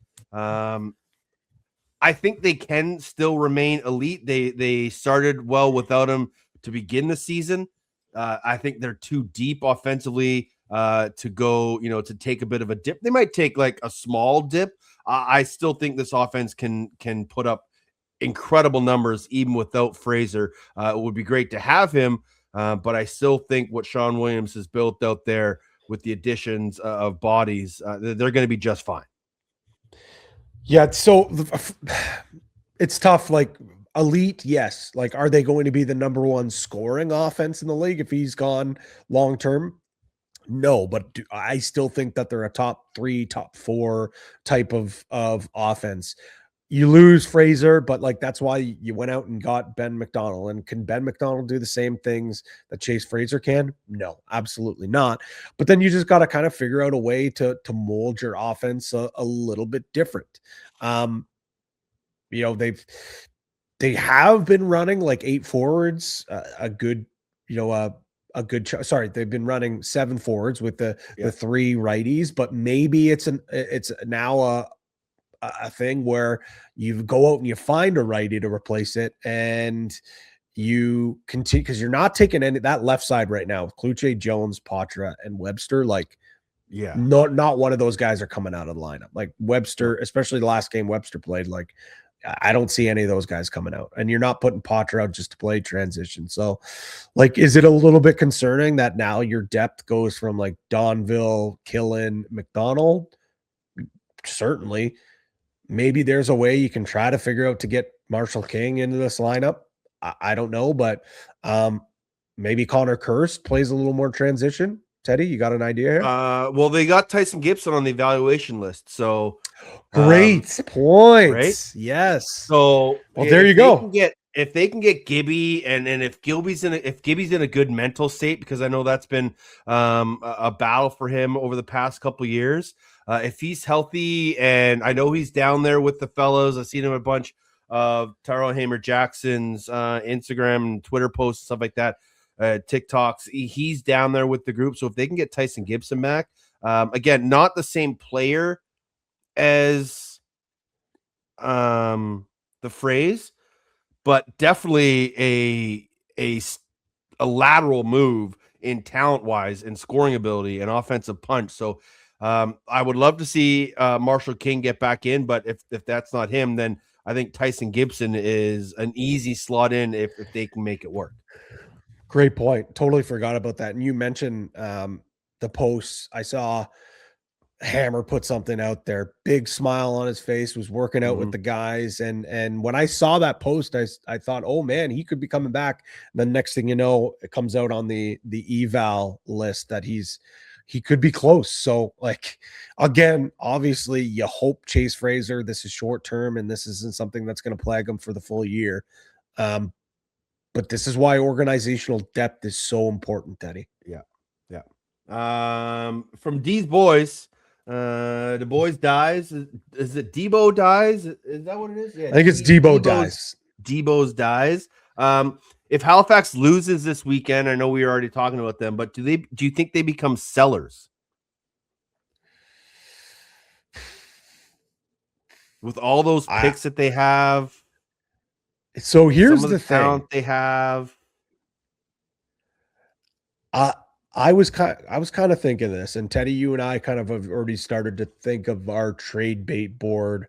I think they can still remain elite. They started well without him to begin the season. I think they're too deep offensively to go, to take a bit of a dip. They might take like a small dip. I still think this offense can put up incredible numbers even without Fraser. It would be great to have him, but I still think what Sean Williams has built out there with the additions of bodies, they're going to be just fine. Yeah, so it's tough. Like elite, yes. Like, are they going to be the number one scoring offense in the league if he's gone long term? No, but I still think that they're a top 3, top 4 type of offense. You lose Fraser, but like that's why you went out and got Ben McDonald. And can Ben McDonald do the same things that Chase Fraser can? No, absolutely not. But then you just got to kind of figure out a way to mold your offense a little bit different. They have been running like 8 forwards, they've been running 7 forwards with the 3 righties, but maybe it's now a thing where you go out and you find a righty to replace it, and you continue, because you're not taking any that left side right now with Kluche, Jones, Patra, and Webster. Like, not one of those guys are coming out of the lineup. Like Webster, especially the last game Webster played, like I don't see any of those guys coming out, and you're not putting Patra out just to play transition. So like, is it a little bit concerning that now your depth goes from like Donville, Killen, McDonald? Certainly. Maybe there's a way you can try to figure out to get Marshall King into this lineup. I don't know, but maybe Connor Kirst plays a little more transition. Teddy, you got an idea here? Well, they got Tyson Gibson on the evaluation list, so great point. Right? Yes. So there you go. If they can get Gibby, and if Gibby's in a good mental state, because I know that's been a battle for him over the past couple of years. If he's healthy, and I know he's down there with the fellows, I've seen him a bunch of Tyrell Hamer-Jackson's Instagram and Twitter posts, stuff like that, TikToks. He's down there with the group. So if they can get Tyson Gibson back, again, not the same player as the phrase, but definitely a lateral move in talent-wise and scoring ability and offensive punch. So I would love to see Marshall King get back in, but if that's not him, then I think Tyson Gibson is an easy slot in if they can make it work. Great point. Totally forgot about that. And you mentioned the posts I saw. Hammer put something out there, big smile on his face, was working out with the guys. And when I saw that post, I thought, oh man, he could be coming back. And the next thing you know, it comes out on the eval list that he could be close. So like, again, obviously you hope Chase Fraser, this is short term and this isn't something that's going to plague him for the full year. But this is why organizational depth is so important, Teddy. Yeah. From D's boys, the boys dies. Is it Debo dies? Is that what it is? Yeah, I think it's Debo dies. Debo's dies. If Halifax loses this weekend, I know we were already talking about them, but do you think they become sellers with all those picks that they have? So here's the talent thing they have. I was kind of thinking this, and Teddy, you and I kind of have already started to think of our trade bait board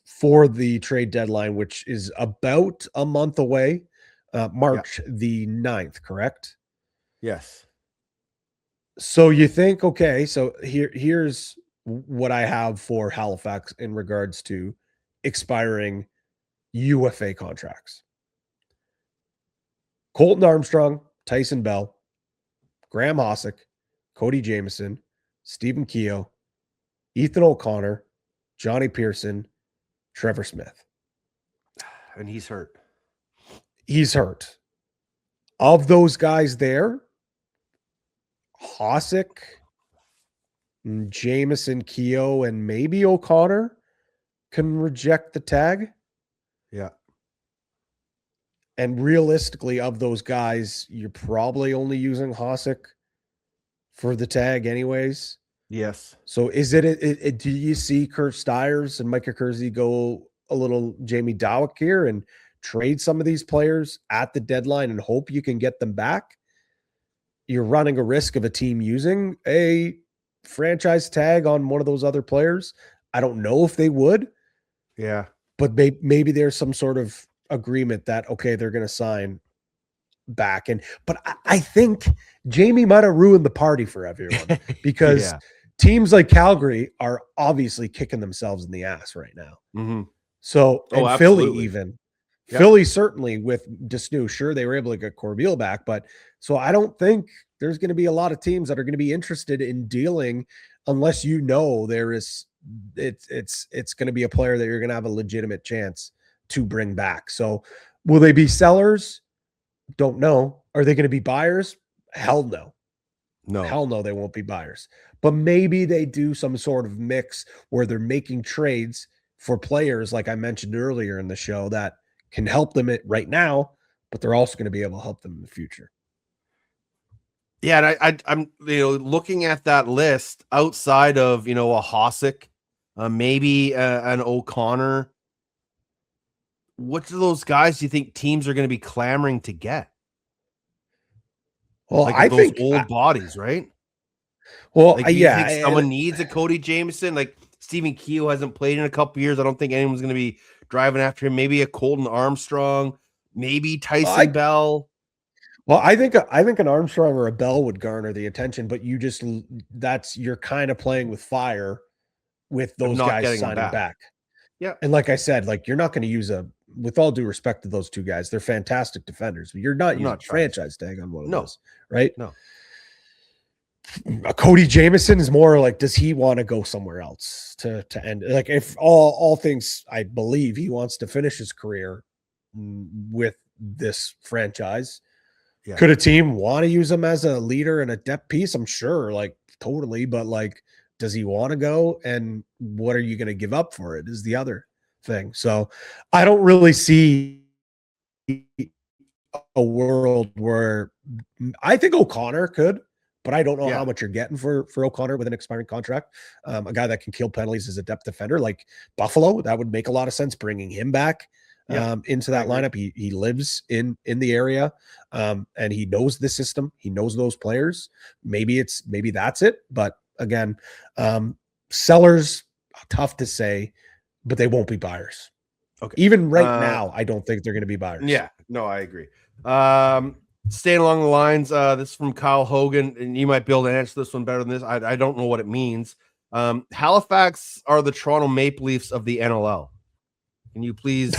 for the trade deadline, which is about a month away, March the 9th, correct? Yes. So you think, okay, so here's what I have for Halifax in regards to expiring UFA contracts. Colton Armstrong, Tyson Bell, Graham Hossack, Cody Jamieson, Stephen Keogh, Ethan O'Connor, Johnny Pearson, Trevor Smith. And he's hurt. He's hurt. Of those guys there, Hossack, Jamieson, Keogh, and maybe O'Connor can reject the tag. Yeah. And realistically, of those guys, you're probably only using Hossack for the tag anyways. Yes. So is it do you see Kurt Stiers and Micah Kersey go a little Jamie Dowick here and trade some of these players at the deadline and hope you can get them back? You're running a risk of a team using a franchise tag on one of those other players. I don't know if they would. Yeah. But maybe there's some sort of agreement that, okay, they're going to sign back. But I think Jamie might have ruined the party for everyone because teams like Calgary are obviously kicking themselves in the ass right now. Mm-hmm. So, and Philly even. Yep. Philly certainly with Desnu, sure, they were able to get Corbeil back, but so I don't think there's going to be a lot of teams that are going to be interested in dealing unless you know there is it's going to be a player that you're going to have a legitimate chance to bring back. So will they be sellers? Don't know. Are they going to be buyers? Hell no. No. Hell no, they won't be buyers. But maybe they do some sort of mix where they're making trades for players, like I mentioned earlier in the show, that can help them right now, but they're also going to be able to help them in the future. Yeah, and I'm looking at that list outside of a Hossack, maybe an O'Connor. Which of those guys do you think teams are going to be clamoring to get? Well, like I those think old bodies, right? Well, like, you think someone needs a Cody Jamieson? Like Stephen Keogh hasn't played in a couple years. I don't think anyone's going to be driving after him. Maybe a Colton Armstrong, maybe Tyson Bell. Well, I think an Armstrong or a Bell would garner the attention, but you're kind of playing with fire with those guys signing back. Yeah. And like I said, like you're not going to use with all due respect to those two guys, they're fantastic defenders, but you're not using a franchise tag on one of those, right? No. Cody Jamieson is more like, does he want to go somewhere else to end? Like if all things, I believe he wants to finish his career with this franchise. Yeah. Could a team want to use him as a leader and a depth piece? I'm sure, like totally, but like, does he want to go? And what are you going to give up for it is the other thing. So I don't really see a world where I think O'Connor could, but I don't know how much you're getting for O'Connor with an expiring contract. A guy that can kill penalties as a depth defender like Buffalo, that would make a lot of sense bringing him back into that lineup. He lives in the area and he knows the system. He knows those players. Maybe that's it. But again, sellers, tough to say, but they won't be buyers. Okay. Even right now, I don't think they're going to be buyers. Yeah, no, I agree. staying along the lines, this is from Kyle Hogan, and you might be able to answer this one better than this. I don't know what it means. Halifax are the Toronto Maple Leafs of the NLL. Can you please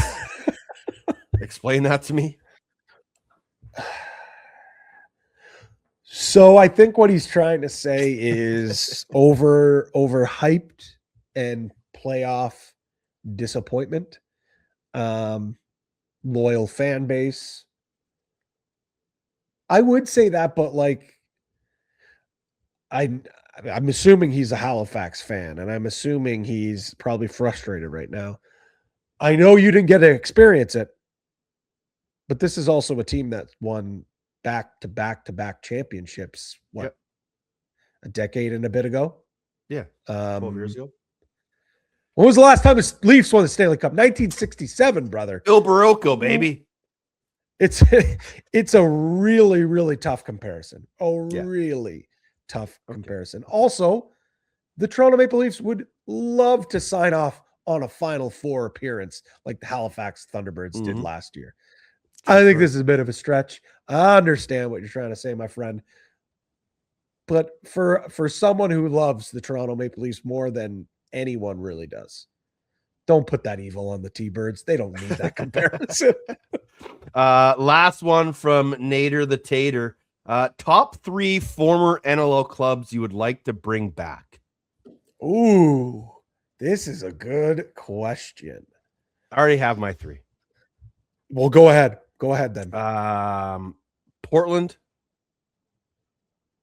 explain that to me? So I think what he's trying to say is overhyped and playoff disappointment. Loyal fan base. I would say that, but like I'm assuming he's a Halifax fan, and I'm assuming he's probably frustrated right now. I know you didn't get to experience it, but this is also a team that won back-to-back championships. What, a decade and a bit ago? Yeah, 12 years ago. When was the last time the Leafs won the Stanley Cup? 1967, brother. Bill Barocco, baby. It's a really, really tough comparison. Really tough comparison. Also, the Toronto Maple Leafs would love to sign off on a Final Four appearance like the Halifax Thunderbirds did last year. I think this is a bit of a stretch. I understand what you're trying to say, my friend. But for someone who loves the Toronto Maple Leafs more than anyone really does, don't put that evil on the T-Birds. They don't need that comparison. Last one from Nader the Tater. Top 3 former NLL clubs you would like to bring back. Ooh, this is a good question. I already have my 3. Well, go ahead. Go ahead then. Portland,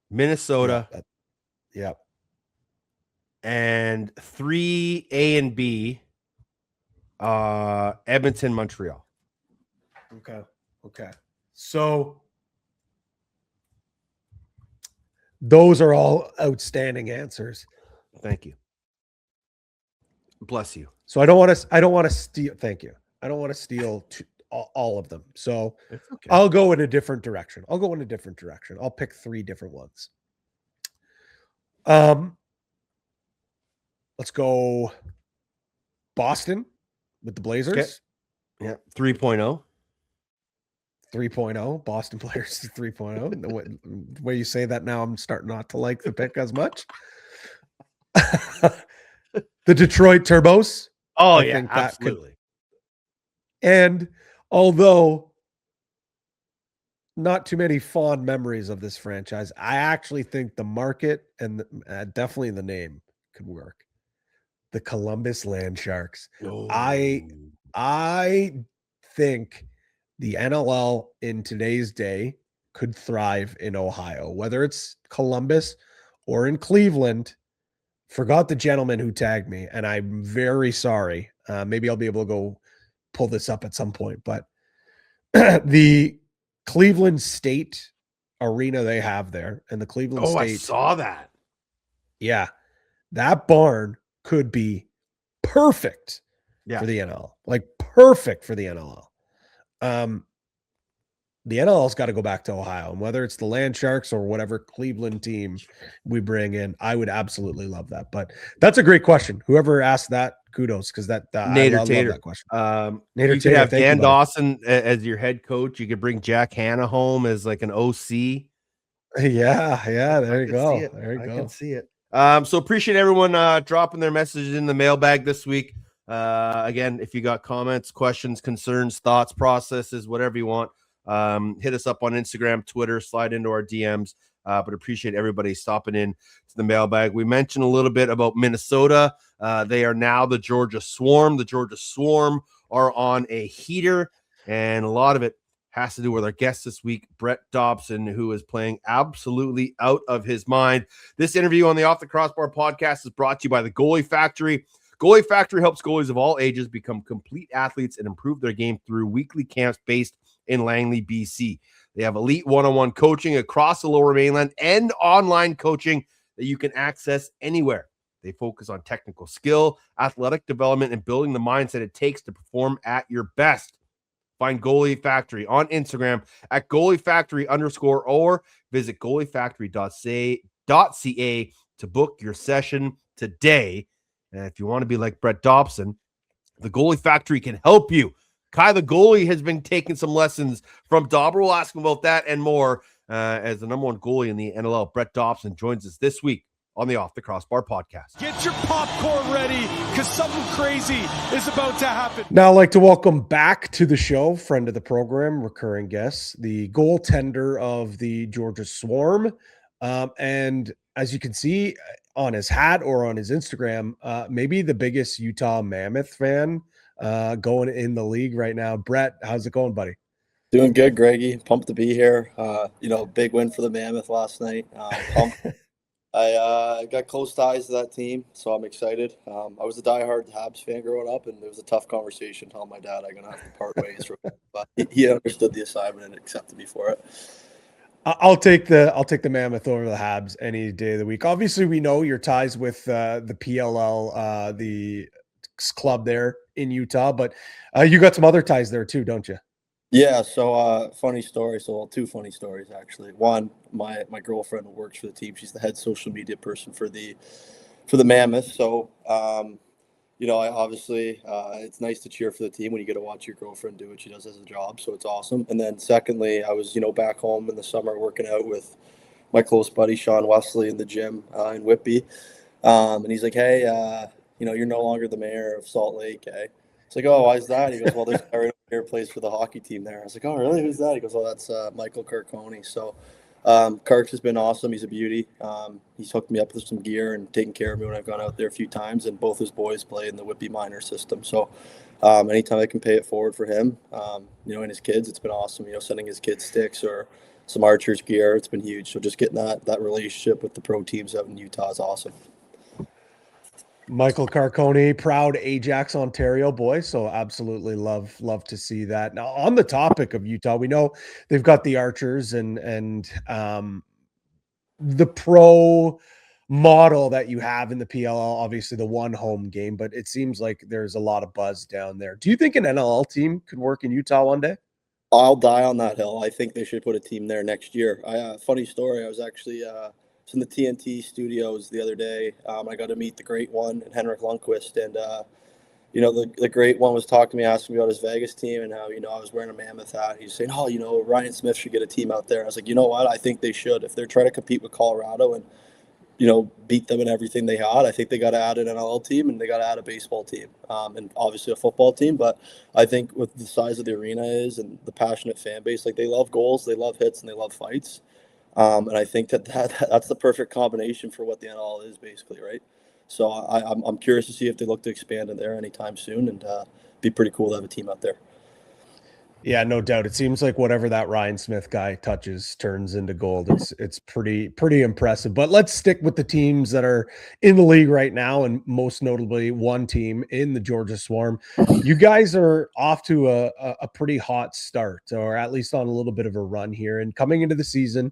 Minnesota. Yep. And 3 A and B, Edmonton, Montreal. Okay. So those are all outstanding answers. Thank you. Bless you. So I don't want to steal. Thank you. I don't want to steal all of them. So okay. I'll go in a different direction. I'll pick 3 different ones. Let's go Boston with the Blazers. Okay. Yeah, 3.0. 3.0. Boston Players 3.0. The way you say that now, I'm starting not to like the pick as much. The Detroit Turbos. Oh, I think absolutely. And although not too many fond memories of this franchise, I actually think the market and definitely the name could work. The Columbus Land Sharks. Oh. I think the NLL in today's day could thrive in Ohio, whether it's Columbus or in Cleveland. Forgot the gentleman who tagged me, and I'm very sorry. Maybe I'll be able to go pull this up at some point, but the Cleveland State arena they have there, and the Cleveland State. I saw that. Yeah, that barn could be perfect for the NL, like perfect for the NLL. The NLL's got to go back to Ohio, and whether it's the Land Sharks or whatever Cleveland team we bring in, I would absolutely love that. But that's a great question. Whoever asked that, kudos, because that I love that question. Nader you could have Dan Dawson as your head coach. You could bring Jack Hanna home as like an OC. Yeah. There you go. I can see it. So appreciate everyone dropping their messages in the mailbag this week. Again, if you got comments, questions, concerns, thoughts, processes, whatever you want, hit us up on Instagram, Twitter, slide into our DMs. But appreciate everybody stopping in to the mailbag. We mentioned a little bit about Minnesota. They are now the Georgia Swarm. The Georgia Swarm are on a heater, and a lot of it has to do with our guest this week, Brett Dobson, who is playing absolutely out of his mind. This interview on the Off the Crossbar podcast is brought to you by the Goalie Factory. Goalie Factory helps goalies of all ages become complete athletes and improve their game through weekly camps based in Langley, BC. They have elite one-on-one coaching across the Lower Mainland and online coaching that you can access anywhere. They focus on technical skill, athletic development, and building the mindset it takes to perform at your best. Find Goalie Factory on Instagram at goaliefactory_ or visit goaliefactory.ca to book your session today. And if you want to be like Brett Dobson, the Goalie Factory can help you Kai, the goalie, has been taking some lessons from Dobber. We'll ask him about that and more as the number one goalie in the NLL. Brett Dobson joins us this week on the Off the Crossbar podcast. Get your popcorn ready because something crazy is about to happen. Now I'd like to welcome back to the show, friend of the program, recurring guest, the goaltender of the Georgia Swarm. And as you can see on his hat or on his Instagram, maybe the biggest Utah Mammoth fan going in the league right now. Brett, how's it going, buddy? Doing good, Greggy. Pumped to be here. Big win for the Mammoth last night. Pumped. I got close ties to that team, so I'm excited. I was a diehard Habs fan growing up, and it was a tough conversation telling my dad I'm going to have to part ways from him. But he understood the assignment and accepted me for it. I'll take the Mammoth over the Habs any day of the week. Obviously, we know your ties with the PLL, the club there in Utah, but you got some other ties there too, don't you? Yeah, so funny story. So two funny stories, actually. One, my girlfriend works for the team. She's the head social media person for the Mammoth. So, it's nice to cheer for the team when you get to watch your girlfriend do what she does as a job. So it's awesome. And then secondly, I was, back home in the summer working out with my close buddy, Sean Wesley, in the gym in Whitby. And he's like, hey, you're no longer the mayor of Salt Lake, eh? It's like, oh, why is that? He goes, well, there's a guy right over here plays for the hockey team there. I was like, oh, really? Who's that? He goes, oh, that's Michael Carcone. So Kirk has been awesome. He's a beauty. He's hooked me up with some gear and taken care of me when I've gone out there a few times, and both his boys play in the Whitby minor system. So anytime I can pay it forward for him, and his kids, it's been awesome. Sending his kids sticks or some archer's gear, it's been huge. So just getting that relationship with the pro teams out in Utah is awesome. Michael Carcone, proud Ajax, Ontario boy. So absolutely love to see that. Now, on the topic of Utah, we know they've got the Archers and the pro model that you have in the PLL, obviously the one home game, but it seems like there's a lot of buzz down there. Do you think an NLL team could work in Utah one day? I'll die on that hill. I think they should put a team there next year. Funny story. I was actually in the TNT studios the other day. I got to meet the Great One and Henrik Lundqvist, and the Great One was talking to me, asking me about his Vegas team and how I was wearing a Mammoth hat. He's saying, oh, Ryan Smith should get a team out there. I was like, you know what? I think they should. If they're trying to compete with Colorado and beat them in everything they had, I think they got to add an NLL team and they got to add a baseball team and obviously a football team. But I think with the size of the arena is and the passionate fan base, like they love goals, they love hits, and they love fights. And I think that's the perfect combination for what the NLL is basically, right? So I'm curious to see if they look to expand in there anytime soon, and be pretty cool to have a team out there. Yeah, no doubt. It seems like whatever that Ryan Smith guy touches turns into gold. It's pretty impressive. But let's stick with the teams that are in the league right now, and most notably one team in the Georgia Swarm. You guys are off to a pretty hot start, or at least on a little bit of a run here. And coming into the season,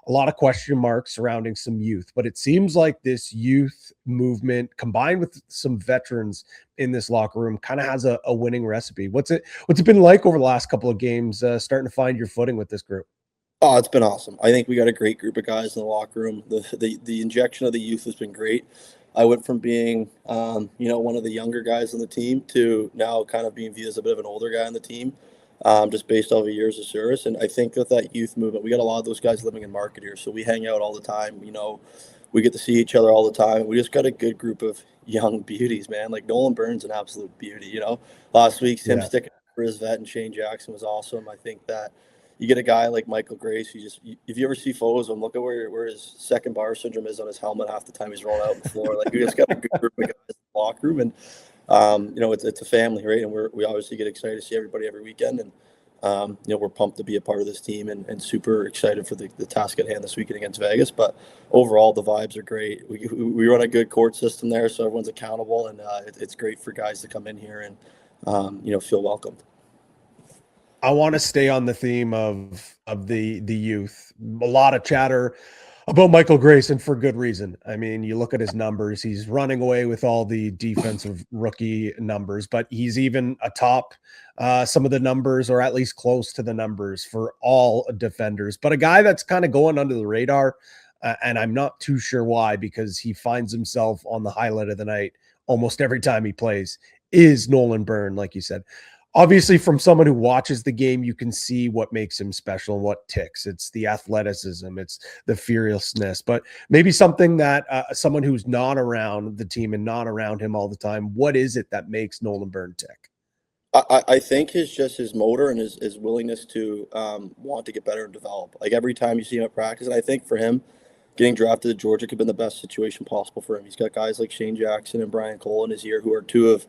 a lot of question marks surrounding some youth, but it seems like this youth movement combined with some veterans in this locker room kind of has a winning recipe. What's it been like over the last couple of games, starting to find your footing with this group? Oh, it's been awesome. I think we got a great group of guys in the locker room. The injection of the youth has been great. I went from being, one of the younger guys on the team to now kind of being viewed as a bit of an older guy on the team. Just based off of years of service. And I think that youth movement, we got a lot of those guys living in market here. So we hang out all the time, we get to see each other all the time. We just got a good group of young beauties, man. Like Nolan Burns, an absolute beauty, Last week's him sticking for his vet and Shane Jackson was awesome. I think that you get a guy like Michael Grace, if you ever see photos of him, look at where his second bar syndrome is on his helmet half the time he's rolling out the floor. Like we just got a good group of guys in the locker room, and it's a family, right? And we obviously get excited to see everybody every weekend, and we're pumped to be a part of this team and super excited for the task at hand this weekend against Vegas. But overall, the vibes are great. We run a good court system there, so everyone's accountable, and it's great for guys to come in here and feel welcomed. I want to stay on the theme of the youth. A lot of chatter about Michael Grace, and for good reason. I mean, you look at his numbers, he's running away with all the defensive rookie numbers, but he's even atop some of the numbers, or at least close to the numbers for all defenders. But a guy that's kind of going under the radar, and I'm not too sure why, because he finds himself on the highlight of the night almost every time he plays, is Nolan Byrne, like you said. obviously from someone who watches the game, you can see what makes him special and what ticks. It's the athleticism, it's the fearlessness, but maybe something that someone who's not around the team and not around him all the time, what is it that makes Nolan Byrne tick? I think his motor and his willingness to want to get better and develop. Like every time you see him at practice, and I think for him, getting drafted to Georgia could have been the best situation possible for him. He's got guys like Shane Jackson and Brian Cole in his ear who are two of,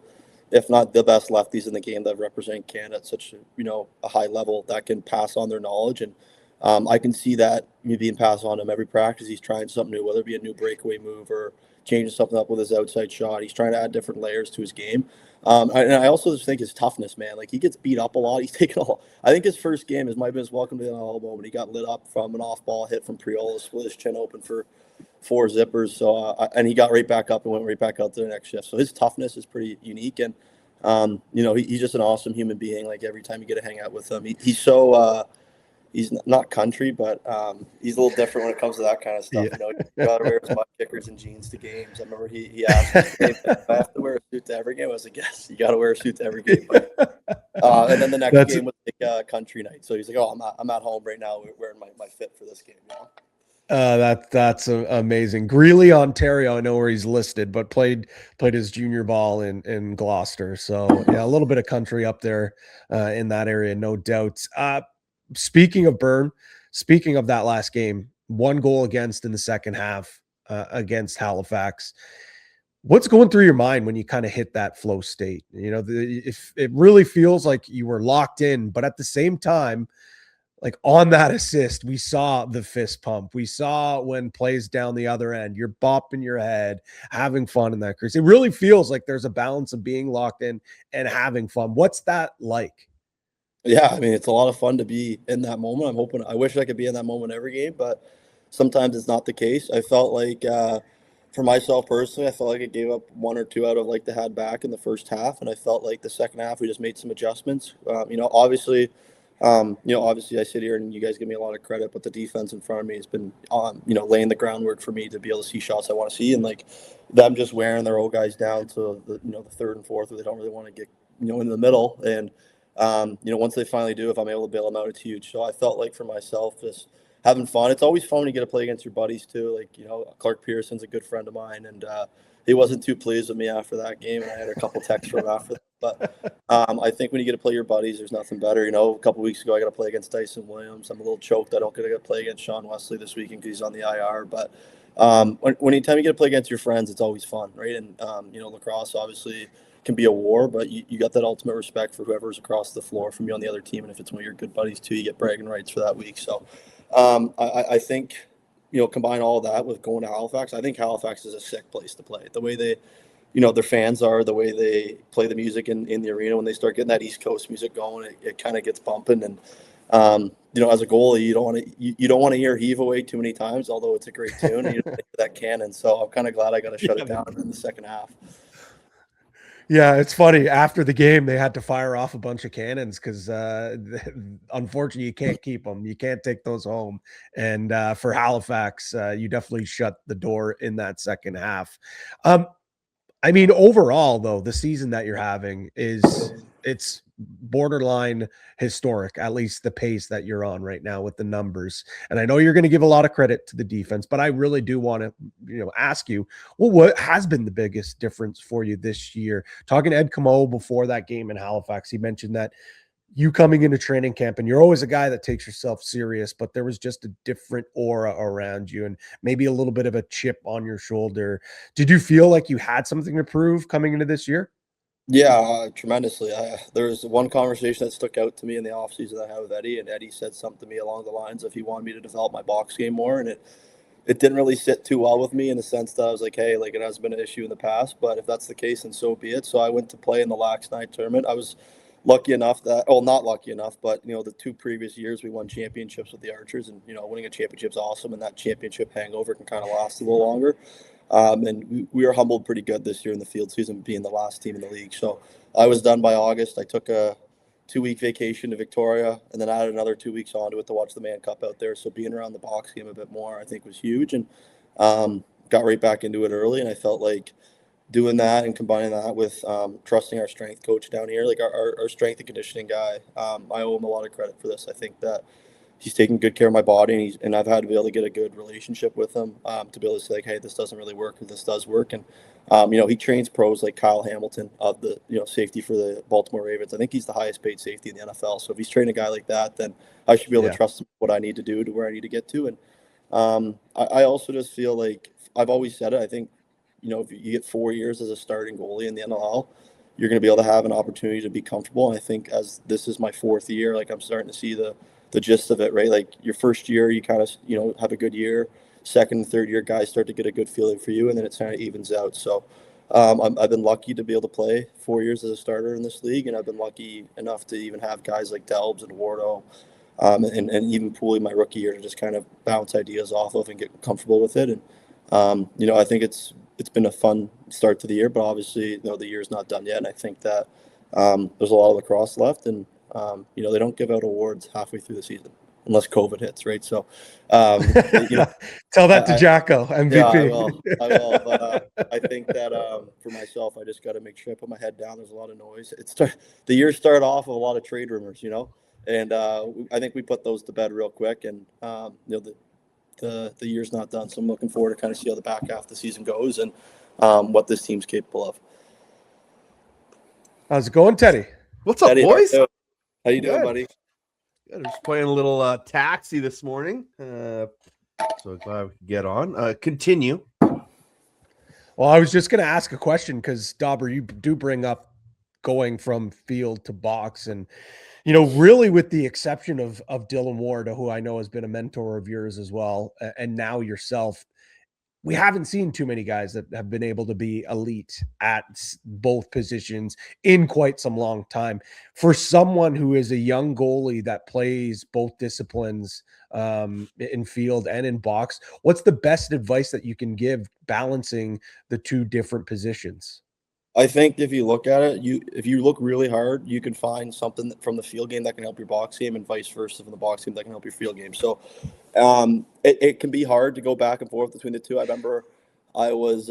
if not the best lefties in the game that represent Canada at such a high level that can pass on their knowledge. And I can see that being passed on to him every practice. He's trying something new, whether it be a new breakaway move or changing something up with his outside shot. He's trying to add different layers to his game. And I also just think his toughness, man. Like he gets beat up a lot. He's taken I think his first game might have been his welcome to the NHL moment. He got lit up from an off-ball hit from Priola, split his chin open for 4 zippers. So and he got right back up and went right back out to the next shift. So his toughness is pretty unique. And he's just an awesome human being. Like every time you get to hang out with him, he's so he's not country, but he's a little different when it comes to that kind of stuff. Yeah. You got to wear his mud kickers and jeans to games. I remember he asked me, if I have to wear a suit to every game. I was like, yes, you got to wear a suit to every game. But, and then the next game was like country night. So he's like, oh, I'm at home right now wearing my fit for this game. That's amazing. Greeley, Ontario, I know where he's listed, but played his junior ball in Gloucester. So yeah, a little bit of country up there in that area, no doubt. Speaking of Byrne, speaking of that last game, 1 goal against in the second half against Halifax. What's going through your mind when you kind of hit that flow state? If it really feels like you were locked in, but at the same time, like on that assist, we saw the fist pump. We saw when plays down the other end, you're bopping your head, having fun in that crease. It really feels like there's a balance of being locked in and having fun. What's that like? Yeah, I mean, it's a lot of fun to be in that moment. I wish I could be in that moment every game, but sometimes it's not the case. I felt like, for myself personally, I felt like I gave up 1 or 2 out of like the had back in the first half, and I felt like the second half we just made some adjustments. Obviously I sit here and you guys give me a lot of credit, but the defense in front of me has been laying the groundwork for me to be able to see shots I want to see, and like them just wearing their old guys down to the third and fourth where they don't really want to get in the middle. And once they finally do, if I'm able to bail them out, it's huge. So I felt like for myself, just having fun. It's always fun when you get to play against your buddies too. Like, Clark Pearson's a good friend of mine, and he wasn't too pleased with me after that game, and I had a couple texts from him after that. But I think when you get to play your buddies, there's nothing better. A couple weeks ago, I got to play against Dyson Williams. I'm a little choked I don't get to play against Sean Wesley this weekend because he's on the IR. But anytime you get to play against your friends, it's always fun, right? And, lacrosse obviously can be a war, but you got that ultimate respect for whoever's across the floor from you on the other team. And if it's one of your good buddies too, you get bragging rights for that week. So I think, combine all of that with going to Halifax. I think Halifax is a sick place to play. The way they, their fans are, the way they play the music in the arena, when they start getting that East Coast music going, it kind of gets bumping. And, as a goalie, you don't want to hear Heave Away too many times, although it's a great tune. You don't hear that cannon. So I'm kind of glad I got to shut it down in the second half. Yeah, it's funny. After the game, they had to fire off a bunch of cannons because, unfortunately, you can't keep them. You can't take those home. And for Halifax, you definitely shut the door in that second half. Overall, though, the season that you're having it's borderline historic, at least the pace that you're on right now with the numbers. And I know you're going to give a lot of credit to the defense, but I really do want to, ask you, what has been the biggest difference for you this year? Talking to Ed Camo before that game in Halifax, he mentioned that you coming into training camp, and you're always a guy that takes yourself serious, but there was just a different aura around you and maybe a little bit of a chip on your shoulder. Did you feel like you had something to prove coming into this year? Yeah, tremendously. There's one conversation that stuck out to me in the offseason that I had with Eddie, and Eddie said something to me along the lines of he wanted me to develop my box game more, and it didn't really sit too well with me in the sense that I was like, hey, like it has been an issue in the past, but if that's the case, then so be it. So I went to play in the Lax Night tournament. I was lucky enough not lucky enough, but the 2 previous years we won championships with the Archers, and winning a championship's awesome, and that championship hangover can kind of last a little longer. And we were humbled pretty good this year in the field season, being the last team in the league. So I was done by August. I took a 2-week vacation to Victoria, and then added another 2 weeks onto it to watch the Mann Cup out there. So being around the box game a bit more, I think, was huge, and got right back into it early. And I felt like doing that and combining that with trusting our strength coach down here, like our strength and conditioning guy, I owe him a lot of credit for this. I think that he's taking good care of my body, and I've had to be able to get a good relationship with him to be able to say, like, hey, this doesn't really work, or this does work. And he trains pros like Kyle Hamilton of the safety for the Baltimore Ravens. I think he's the highest paid safety in the NFL. So if he's training a guy like that, then I should be able to trust him what I need to do to where I need to get to. And I also just feel like I've always said it. I think if you get 4 years as a starting goalie in the NLL, you're going to be able to have an opportunity to be comfortable. And I think as this is my 4th year, like I'm starting to see the gist of it, right? Like your first year, you kind of, have a good year. Second and third year, guys start to get a good feeling for you, and then it kind of evens out. So I've been lucky to be able to play 4 years as a starter in this league, and I've been lucky enough to even have guys like Delbs and Wardo and even Pooley my rookie year to just kind of bounce ideas off of and get comfortable with it. And, I think it's been a fun start to the year, but obviously, the year's not done yet. And I think that there's a lot of lacrosse left, and they don't give out awards halfway through the season unless COVID hits, right? So, tell that to Jacko, MVP. Yeah, I will. But I think that for myself, I just got to make sure I put my head down. There's a lot of noise. The year started off with a lot of trade rumors, and I think we put those to bed real quick. And the year's not done, so I'm looking forward to kind of see how the back half of the season goes and what this team's capable of. How's it going, Teddy? What's up, Teddy, boys? How you doing, buddy? Good. I'm just playing a little taxi this morning. So glad we could get on. Continue. Well, I was just going to ask a question because, Dauber, you do bring up going from field to box. And, really with the exception of Dylan Ward, who I know has been a mentor of yours as well, and now yourself, we haven't seen too many guys that have been able to be elite at both positions in quite some long time. For someone who is a young goalie that plays both disciplines in field and in box, what's the best advice that you can give balancing the two different positions? I think if you look at it, if you look really hard, you can find something from the field game that can help your box game, and vice versa from the box game that can help your field game. So it can be hard to go back and forth between the two. I remember I was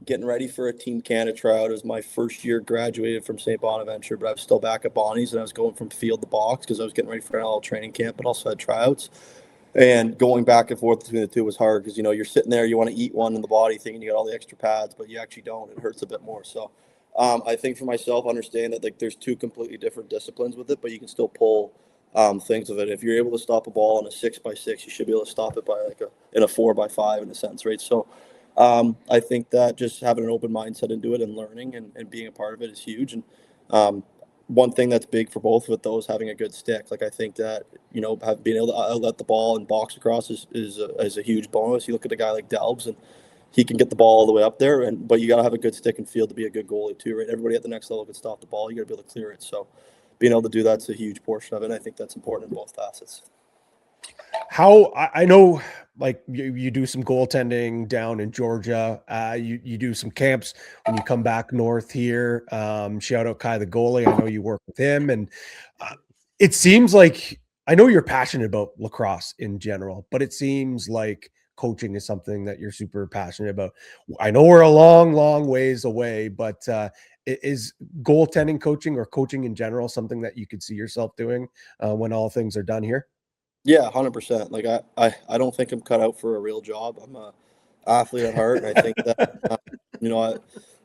getting ready for a Team Canada tryout. It was my first year, graduated from St. Bonaventure, but I was still back at Bonnie's, and I was going from field to box because I was getting ready for an NLL training camp, but also had tryouts. And going back and forth between the two was hard because, you're sitting there, you want to eat one in the body thinking you got all the extra pads, but you actually don't. It hurts a bit more. So I think for myself, understand that there's two completely different disciplines with it, but you can still pull things of it. If you're able to stop a ball in a 6x6, you should be able to stop it by in a 4x5 in a sense, right? So I think that just having an open mindset into it and learning and being a part of it is huge. And one thing that's big for both with those, having a good stick. Like I think that, being able to outlet the ball and box across is a huge bonus. You look at a guy like Delbs, and he can get the ball all the way up there, but you got to have a good stick and field to be a good goalie too, right? Everybody at the next level can stop the ball. You got to be able to clear it. So being able to do that's a huge portion of it. And I think that's important in both facets. How I know, like you do some goaltending down in Georgia. You do some camps when you come back north here. Shout out Kai the goalie. I know you work with him, and it seems like I know you're passionate about lacrosse in general, but it seems like coaching is something that you're super passionate about. I know we're a long, long ways away, but is goaltending coaching or coaching in general something that you could see yourself doing when all things are done here? Yeah, 100%. Like I don't think I'm cut out for a real job. I'm a athlete at heart, and I think that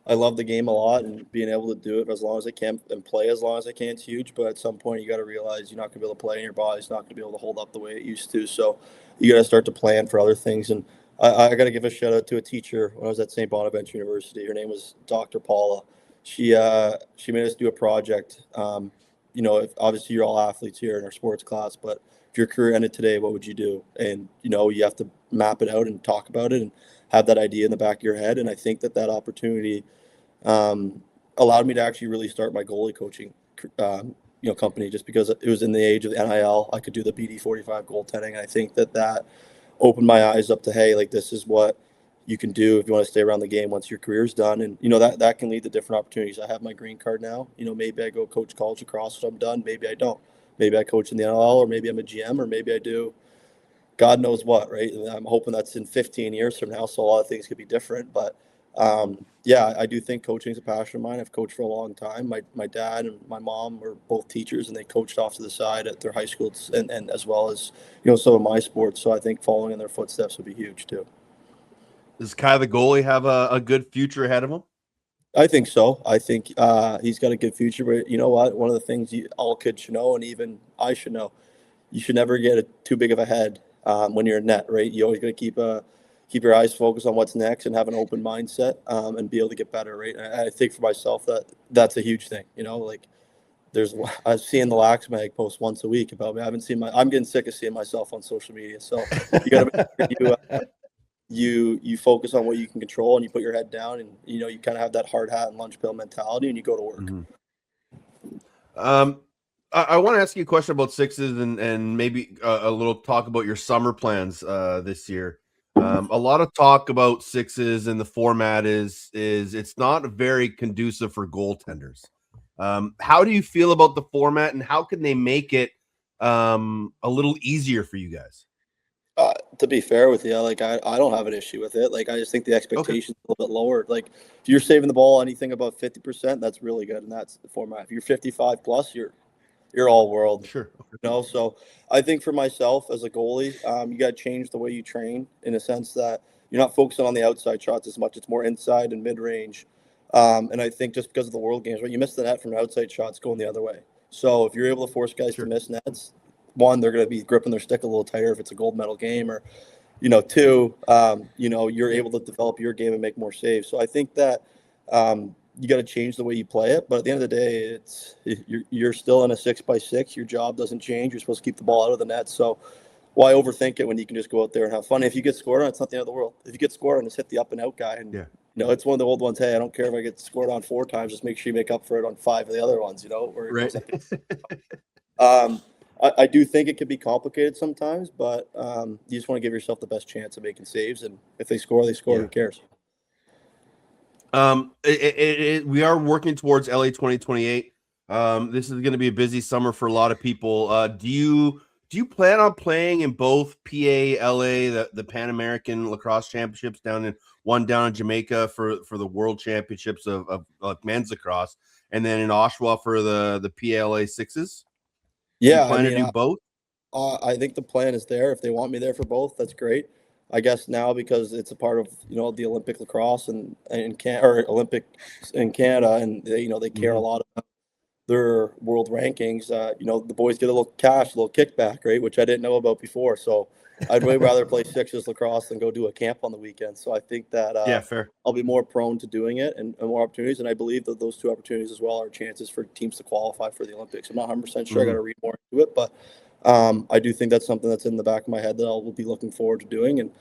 I love the game a lot, and being able to do it as long as I can and play as long as I can is huge. But at some point, you got to realize you're not going to be able to play, and your body's not going to be able to hold up the way it used to. So you got to start to plan for other things. And I got to give a shout out to a teacher when I was at St. Bonaventure University. Her name was Dr. Paula. She made us do a project. If obviously you're all athletes here in our sports class, but if your career ended today, what would you do? And, you have to map it out and talk about it and have that idea in the back of your head. And I think that opportunity allowed me to actually really start my goalie coaching, company, just because it was in the age of the NIL. I could do the BD 45 goaltending. And I think that opened my eyes up to, hey, like this is what you can do if you want to stay around the game once your career's done. And, that can lead to different opportunities. I have my green card now. Maybe I go coach college lacrosse when I'm done. Maybe I don't. Maybe I coach in the NLL, or maybe I'm a GM, or maybe I do God knows what, right? And I'm hoping that's in 15 years from now, so a lot of things could be different. But Yeah, I do think coaching is a passion of mine. I've coached for a long time. My dad and my mom were both teachers, and they coached off to the side at their high schools, and as well as some of my sports. So I think following in their footsteps would be huge too. Does Kai the goalie have a good future ahead of him? I think so. I think he's got a good future. But you know what? One of the things all kids should know, and even I should know, you should never get too big of a head when you're in net, right? You always got to keep your eyes focused on what's next and have an open mindset and be able to get better, right? And I think for myself that's a huge thing. Like I've seen the Lax Mag post once a week about me. I'm getting sick of seeing myself on social media. So you got to make sure you focus on what you can control, and you put your head down, and you kind of have that hard hat and lunch pail mentality, and you go to work. Mm-hmm. I want to ask you a question about Sixes and maybe a little talk about your summer plans this year. A lot of talk about Sixes, and the format is it's not very conducive for goaltenders. How do you feel about the format, and how can they make it a little easier for you guys? To be fair with you, like I don't have an issue with it. Like I just think the expectation's a little bit lower. Like if you're saving the ball anything above 50%, that's really good, and that's the format. If you're 55 plus, you're all world. Sure. So I think for myself as a goalie, you got to change the way you train in a sense that you're not focusing on the outside shots as much. It's more inside and mid range. And I think just because of the World Games, right, you miss the net from outside shots going the other way. So if you're able to force guys to miss nets, one, they're going to be gripping their stick a little tighter if it's a gold medal game, or, two, you're able to develop your game and make more saves. So I think that you got to change the way you play it. But at the end of the day, you're still in a 6x6. Your job doesn't change. You're supposed to keep the ball out of the net. So why overthink it when you can just go out there and have fun? If you get scored on, it's not the end of the world. If you get scored on, just hit the up and out guy. And it's one of the old ones. Hey, I don't care if I get scored on 4 times. Just make sure you make up for it on 5 of the other ones. Right. I do think it can be complicated sometimes, but you just want to give yourself the best chance of making saves. And if they score, they score. Who cares? We are working towards LA 2028. This is going to be a busy summer for a lot of people. Do you plan on playing in both PA, LA, the Pan American Lacrosse Championships down in Jamaica for the World Championships of men's lacrosse, and then in Oshawa for the PLA Sixes? Yeah, to do both? I think the plan is there. If they want me there for both, that's great. I guess now because it's a part of the Olympic lacrosse or Olympics in Canada, and they care a lot about their world rankings. The boys get a little cash, a little kickback, right? Which I didn't know about before. So I'd way rather play Sixes lacrosse than go do a camp on the weekend. So I think that fair. I'll be more prone to doing it and more opportunities. And I believe that those 2 opportunities as well are chances for teams to qualify for the Olympics. I'm not 100% sure. I got to read more into it, but I do think that's something that's in the back of my head that I'll be looking forward to doing. And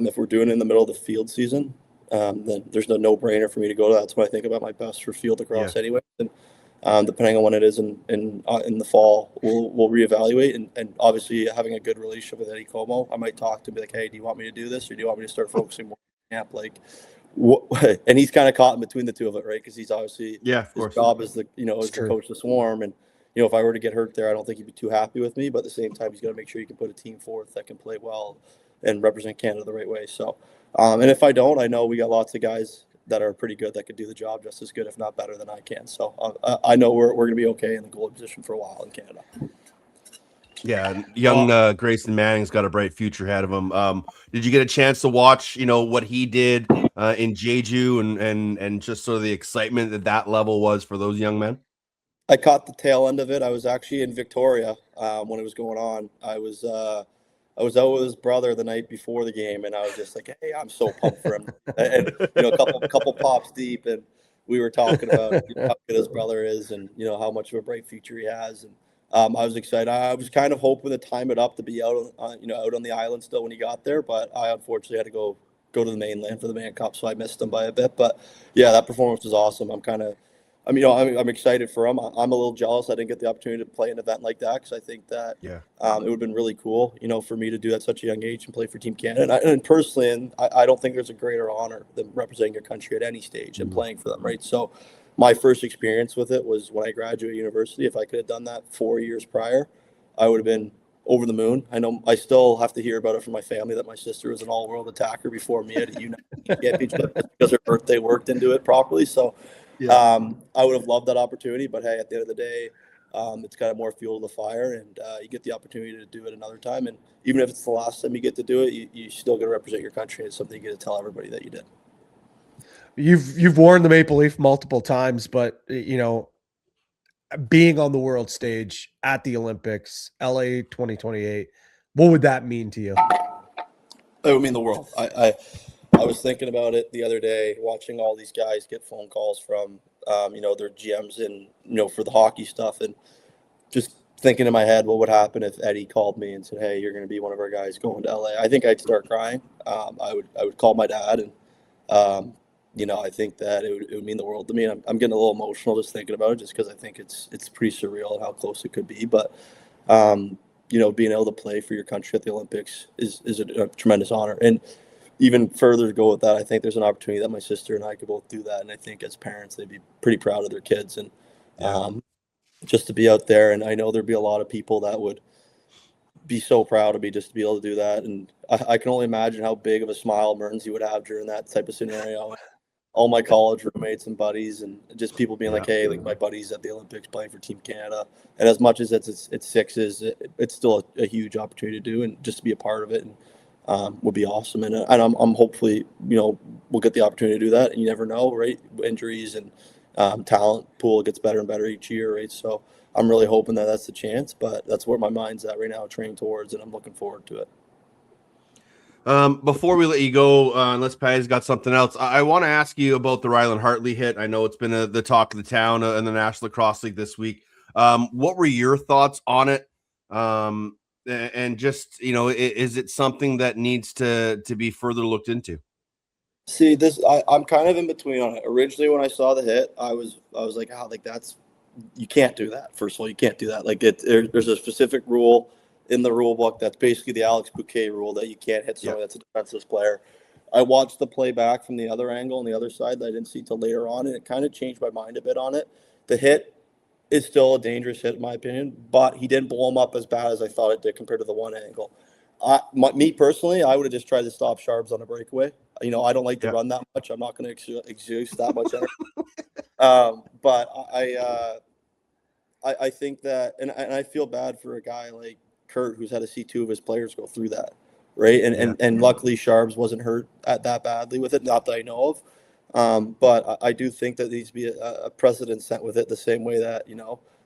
if we're doing it in the middle of the field season, then there's no-brainer for me to go to that. That's what I think about my best for field lacrosse anyway. And depending on when it is in the fall, we'll reevaluate. And obviously having a good relationship with Eddie Como, I might talk to be like, hey, do you want me to do this, or do you want me to start focusing more on camp? Like, and he's kind of caught in between the two of it, right? Because he's obviously his job is the coach the Swarm, and if I were to get hurt there, I don't think he'd be too happy with me. But at the same time, he's got to make sure he can put a team forth that can play well and represent Canada the right way. So, and if I don't, I know we got lots of guys that are pretty good that could do the job just as good, if not better than I can. So I know we're going to be okay in the goalie position for a while in Canada. Yeah, young Grayson Manning's got a bright future ahead of him. Did you get a chance to watch, what he did in Jeju and just sort of the excitement that level was for those young men? I caught the tail end of it. I was actually in Victoria when it was going on. I was out with his brother the night before the game, and I was just like, hey, I'm so pumped for him. And a couple pops deep, and we were talking about how good his brother is, and how much of a bright future he has. And I was excited. I was kind of hoping to time it up to be out on the island still when he got there, but I unfortunately had to go to the mainland for the Man Cup, so I missed him by a bit. But yeah, that performance was awesome. I'm excited for him. I'm a little jealous I didn't get the opportunity to play an event like that, because I think that it would have been really cool, for me to do that at such a young age and play for Team Canada. And personally, I don't think there's a greater honor than representing your country at any stage and playing for them, right? So my first experience with it was when I graduated university. If I could have done that 4 years prior, I would have been over the moon. I know I still have to hear about it from my family that my sister was an all-world attacker before me at a U19 championship because her birthday worked into it properly. So I would have loved that opportunity, but hey, at the end of the day, it's kind of more fuel to the fire, and you get the opportunity to do it another time. And even if it's the last time you get to do it, you still got to represent your country. It's something you get to tell everybody that you did. You've worn the Maple Leaf multiple times, but being on the world stage at the Olympics, LA 2028, what would that mean to you? It would mean the world. I was thinking about it the other day, watching all these guys get phone calls from, their GMs and, for the hockey stuff, and just thinking in my head, what would happen if Eddie called me and said, hey, you're going to be one of our guys going to LA? I think I'd start crying. I would call my dad, and, I think that it would mean the world to me. I'm getting a little emotional just thinking about it, just because I think it's pretty surreal how close it could be. But, being able to play for your country at the Olympics is a tremendous honor. And even further to go with that, I think there's an opportunity that my sister and I could both do that. And I think as parents, they'd be pretty proud of their kids. And just to be out there, and I know there'd be a lot of people that would be so proud of me just to be able to do that. And I can only imagine how big of a smile Mearnsey would have during that type of scenario. All my college roommates and buddies, and just people being like, hey, like my buddy's at the Olympics playing for Team Canada. And as much as it's sixes, it's still a huge opportunity to do, and just to be a part of it and would be awesome. And I'm hopefully, we'll get the opportunity to do that. And you never know, right? Injuries and talent pool gets better and better each year, right? So I'm really hoping that that's the chance, but that's where my mind's at right now, training towards, and I'm looking forward to it. Before we let you go, unless Patty's got something else, I want to ask you about the Rylan Hartley hit. I know it's been the talk of the town in the National Lacrosse League this week. What were your thoughts on it? And just, is it something that needs to be further looked into? See, I'm kind of in between on it. Originally, when I saw the hit, I was like, oh, like you can't do that. First of all, you can't do that. Like there's a specific rule in the rule book that's basically the Alex Bouquet rule that you can't hit someone that's a defenseless player. I watched the play back from the other angle on the other side that I didn't see till later on, and it kind of changed my mind a bit on it. The hit is still a dangerous hit in my opinion, but he didn't blow him up as bad as I thought it did compared to the one angle. Me personally, I would have just tried to stop Sharps on a breakaway. I don't like to run that much. I'm not going to exude that much energy. But I think that, and I feel bad for a guy like Kurt, who's had to see two of his players go through that, right? And luckily Sharps wasn't hurt that badly with it, not that I know of. But I do think that there needs to be a precedent set with it, the same way that,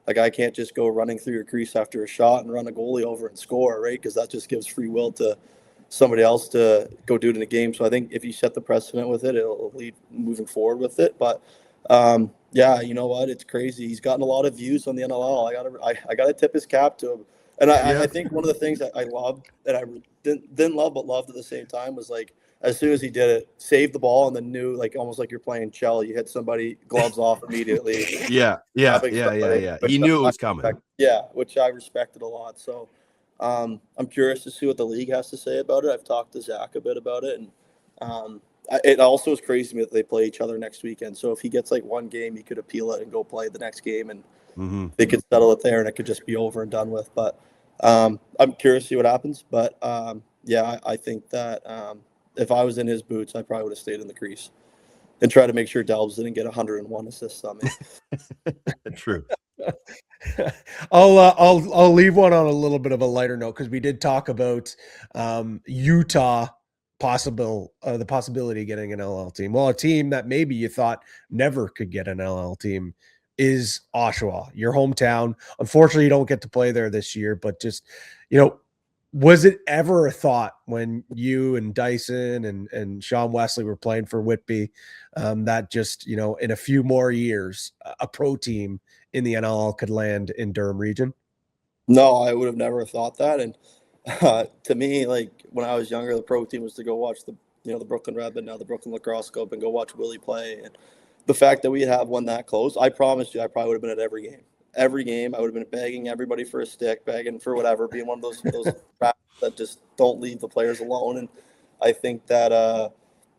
like I can't just go running through your crease after a shot and run a goalie over and score, right? Because that just gives free will to somebody else to go do it in a game. So I think if you set the precedent with it, it'll lead moving forward with it. But you know what? It's crazy. He's gotten a lot of views on the NLL. I gotta tip his cap to him. And I think one of the things that I loved, that I didn't love but loved at the same time, was like as soon as he did it, saved the ball and then knew, like almost like you're playing cello, you hit somebody, gloves off immediately. Yeah. He knew it was coming. Which I respected a lot. So I'm curious to see what the league has to say about it. I've talked to Zach a bit about it, and it also is crazy to me that they play each other next weekend. So if he gets like one game, he could appeal it and go play the next game, and they could settle it there, and it could just be over and done with. But I'm curious to see what happens. But I think that if I was in his boots, I probably would have stayed in the crease and try to make sure Delbs didn't get 101 assists on me. True. I'll leave one on a little bit of a lighter note, because we did talk about Utah the possibility of getting an LL team. Well, a team that maybe you thought never could get an LL team is Oshawa, your hometown. Unfortunately, you don't get to play there this year, but just, was it ever a thought when you and Dyson and Sean Wesley were playing for Whitby that just, in a few more years, a pro team in the NLL could land in Durham region? No, I would have never thought that. And to me, like when I was younger, the pro team was to go watch the Brooklyn Red, but now the Brooklyn Lacrosse Scope, and go watch Willie play. And the fact that we have one that close, I promise you, I probably would have been at every game. Every game, I would have been begging everybody for a stick, begging for whatever, being one of those rats that just don't leave the players alone. And I think that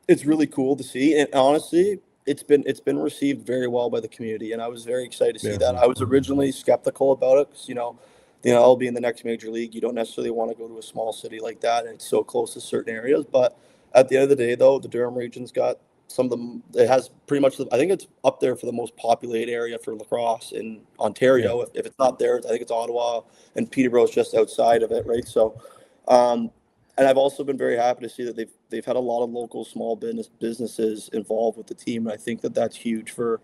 it's really cool to see. And honestly, it's been received very well by the community, and I was very excited to see that. I was originally skeptical about it because, the NL being the next major league, you don't necessarily want to go to a small city like that, and it's so close to certain areas. But at the end of the day, though, the Durham region's got some of them. It has pretty much. I think it's up there for the most populated area for lacrosse in Ontario. If it's not there, I think it's Ottawa, and Peterborough's just outside of it, right? So, and I've also been very happy to see that they've had a lot of local small businesses involved with the team, and I think that that's huge for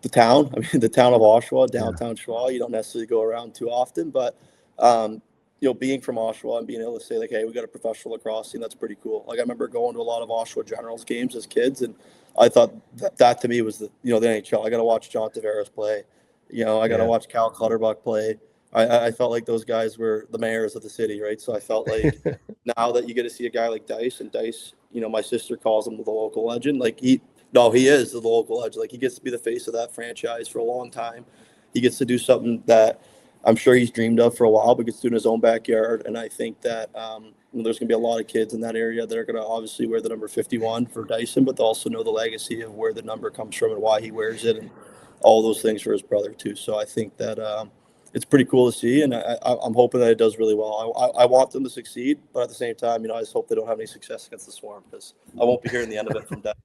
the town. I mean, the town of Oshawa, downtown Oshawa, you don't necessarily go around too often, but being from Oshawa and being able to say like, hey, we got a professional lacrosse team, that's pretty cool. Like I remember going to a lot of Oshawa Generals games as kids, and I thought that to me was the NHL. I got to watch John Tavares play. I got to watch Cal Clutterbuck play. I felt like those guys were the mayors of the city, right? So I felt like now that you get to see a guy like Dice, and Dice, my sister calls him the local legend. Like he is the local legend. Like he gets to be the face of that franchise for a long time. He gets to do something that I'm sure he's dreamed of for a while, but gets to do in his own backyard. And I think that there's going to be a lot of kids in that area that are going to obviously wear the number 51 for Dyson, but they'll also know the legacy of where the number comes from and why he wears it, and all those things for his brother too. So I think that it's pretty cool to see, and I'm hoping that it does really well. I want them to succeed, but at the same time, I just hope they don't have any success against the Swarm, because I won't be hearing the end of it from Dyson.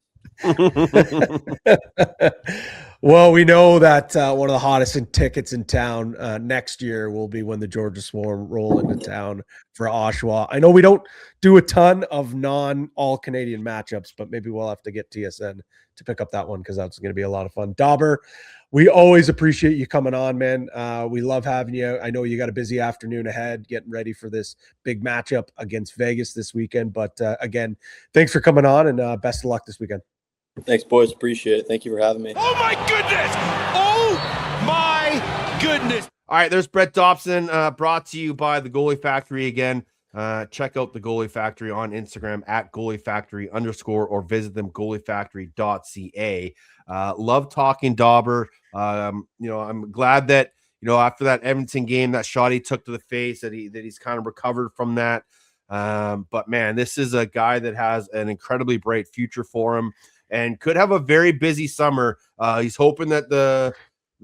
Well, we know that one of the hottest tickets in town next year will be when the Georgia Swarm roll into town for Oshawa. I know we don't do a ton of non-all-Canadian matchups, but maybe we'll have to get TSN to pick up that one, because that's going to be a lot of fun. Dauber, we always appreciate you coming on, man. We love having you. I know you got a busy afternoon ahead getting ready for this big matchup against Vegas this weekend. But again, thanks for coming on, and best of luck this weekend. Thanks, boys. Appreciate it. Thank you for having me. Oh, my goodness. Oh, my goodness. All right, there's Brett Dobson, brought to you by the Goalie Factory again. Check out the Goalie Factory on Instagram at @goaliefactory_ or visit them goaliefactory.ca. Love talking Dauber. I'm glad that after that Edmonton game, that shot he took to the face, that he's kind of recovered from that. But man, this is a guy that has an incredibly bright future for him and could have a very busy summer. He's hoping that the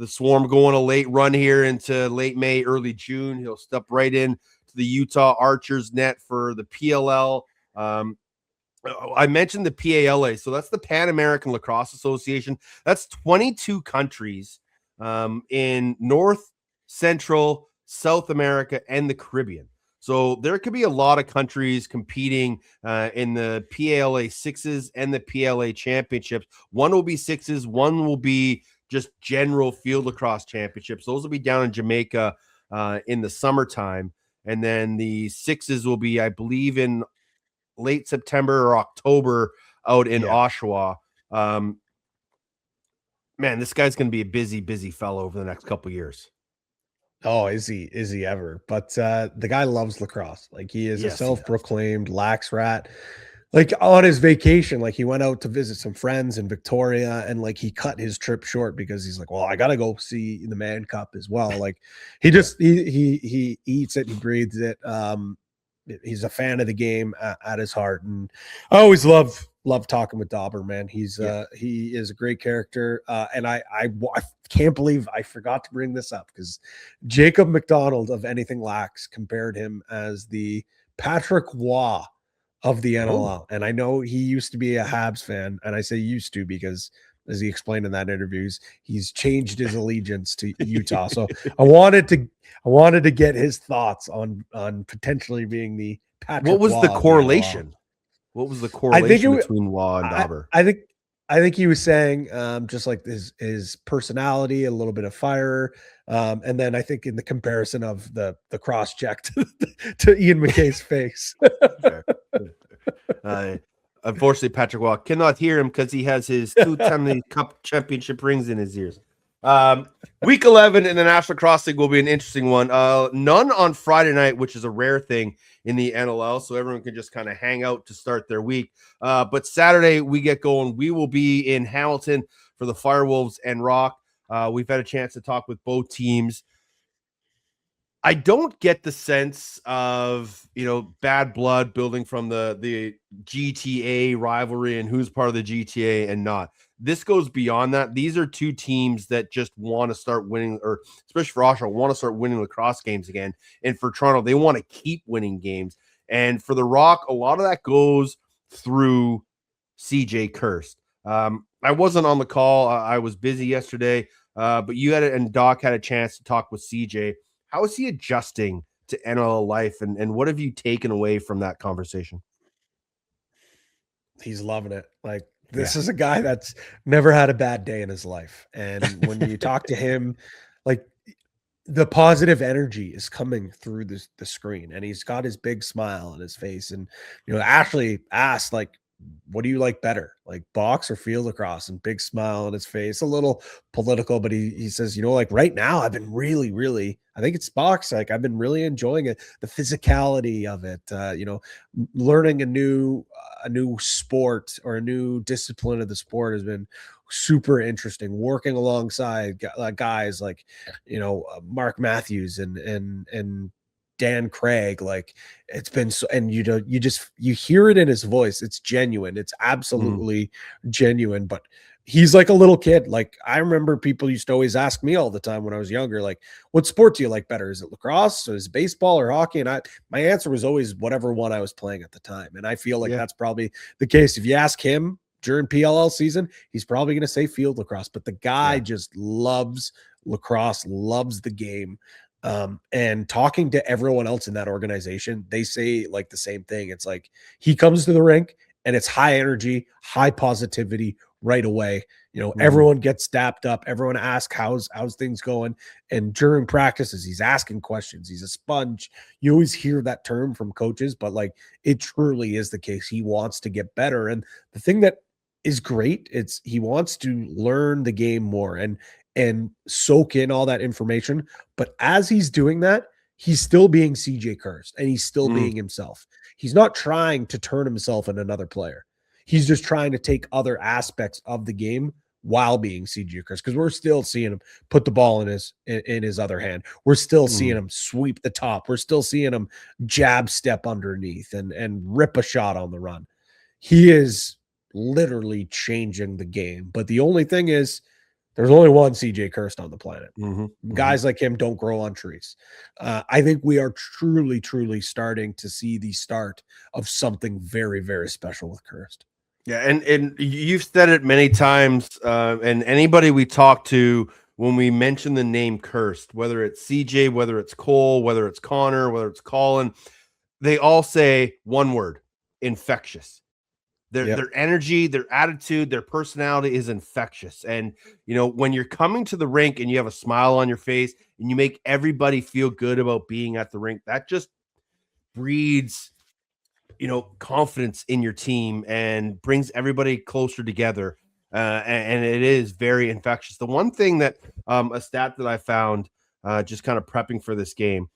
Swarm go on a late run here into late May, early June. He'll step right in to the Utah Archers net for the PLL. I mentioned the PALA, so that's the Pan American Lacrosse Association. That's 22 countries in North, Central, South America, and the Caribbean. So there could be a lot of countries competing in the PALA sixes and the PLA championships. One will be sixes, one will be just general field lacrosse championships. Those will be down in Jamaica in the summertime. And then the sixes will be, I believe, in late September or October out in Oshawa. Man, this guy's going to be a busy fellow over the next couple of years. Oh, is he ever? But the guy loves lacrosse. Like he is a self-proclaimed lax rat. Like on his vacation, like he went out to visit some friends in Victoria, and like he cut his trip short because he's like, well, I got to go see the Man Cup as well. Like he just, he eats it, he breathes it. He's a fan of the game at his heart. And I always love talking with Dauber, man. He is a great character. And I can't believe I forgot to bring this up, because Jacob McDonald of Anything Lax compared him as the Patrick Waugh of the NLL. And I know he used to be a Habs fan, and I say used to because, as he explained in that interviews, he's changed his allegiance to Utah. So I wanted to get his thoughts on potentially being the Patrick. What was the correlation? What was the correlation between Waugh and Dauber? I think he was saying just like his personality, a little bit of fire. And then I think in the comparison of the cross check to Ian McKay's face. Unfortunately, Patrick Waugh cannot hear him because he has his 2 Stanley Cup championship rings in his ears. Week 11 in the National Lacrosse League will be an interesting one. None on Friday night, which is a rare thing in the NLL, so everyone can just kind of hang out to start their week. But Saturday we get going. We will be in Hamilton for the Firewolves and Rock. We've had a chance to talk with both teams. I don't get the sense of, bad blood building from the GTA rivalry and who's part of the GTA and not. This goes beyond that. These are two teams that just want to start winning, or especially for Oshawa, want to start winning lacrosse games again. And for Toronto, they want to keep winning games. And for the Rock, a lot of that goes through CJ Kirst. I wasn't on the call. I was busy yesterday, but you had it, and Doc had a chance to talk with CJ. How is he adjusting to NLL life, and what have you taken away from that conversation? He's loving it. Like, this is a guy that's never had a bad day in his life. And when you talk to him, like, the positive energy is coming through the screen, and he's got his big smile on his face. And, Ashley asked, like, what do you like better, like box or field lacrosse? And big smile on his face, a little political, but he says, like, right now I've been really, I think it's box. Like, I've been really enjoying it, the physicality of it, learning a new sport or a new discipline of the sport has been super interesting. Working alongside guys like, Mark Matthews and Dan Craig, like, it's been so, and you hear it in his voice. It's genuine. It's absolutely genuine, but he's like a little kid. Like, I remember people used to always ask me all the time when I was younger, like, what sport do you like better? Is it lacrosse, or is it baseball, or hockey? And my answer was always whatever one I was playing at the time. And I feel like that's probably the case. If you ask him during PLL season, he's probably going to say field lacrosse, but the guy just loves lacrosse, loves the game. And talking to everyone else in that organization, they say like the same thing. It's like he comes to the rink and it's high energy, high positivity right away. Everyone gets dapped up. Everyone asks how's things going. And during practices, he's asking questions. He's a sponge. You always hear that term from coaches, but like, it truly is the case. He wants to get better. And the thing that is great, he wants to learn the game more and soak in all that information. But as he's doing that, he's still being CJ Kirst, and he's still being himself. He's not trying to turn himself into another player. He's just trying to take other aspects of the game while being CJ Kirst, because we're still seeing him put the ball in his other hand. We're still seeing him sweep the top. We're still seeing him jab step underneath and rip a shot on the run. He is literally changing the game. But the only thing is, there's only one CJ Kirst on the planet. Guys like him don't grow on trees. I think we are truly, truly starting to see the start of something very, very special with Kirst. Yeah, and you've said it many times, and anybody we talk to, when we mention the name Kirst, whether it's CJ, whether it's Cole, whether it's Connor, whether it's Colin, they all say one word: infectious. Their energy, their attitude, their personality is infectious. And, when you're coming to the rink and you have a smile on your face and you make everybody feel good about being at the rink, that just breeds, confidence in your team and brings everybody closer together. And it is very infectious. The one thing that a stat that I found just kind of prepping for this game,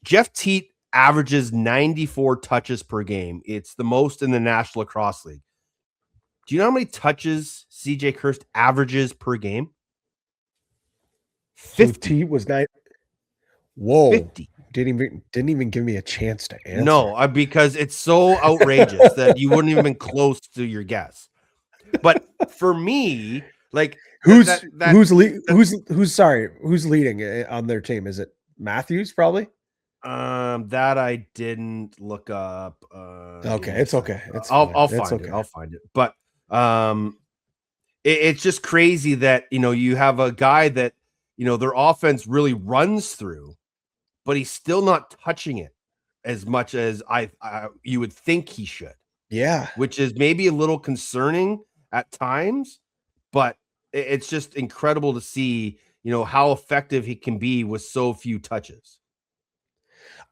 Jeff Teat averages 94 touches per game. It's the most in the National Lacrosse League. Do you know how many touches CJ Kirst averages per game? 50 was not. Whoa. 50. Didn't even give me a chance to answer. No, because it's so outrageous that you wouldn't even been close to your guess. But for me, like, who's leading on their team? Is it Matthews probably? That I didn't look up. Okay, it's okay. I'll find it. But it's just crazy that you have a guy that their offense really runs through, but he's still not touching it as much as you would think he should. Yeah, which is maybe a little concerning at times, but it's just incredible to see how effective he can be with so few touches.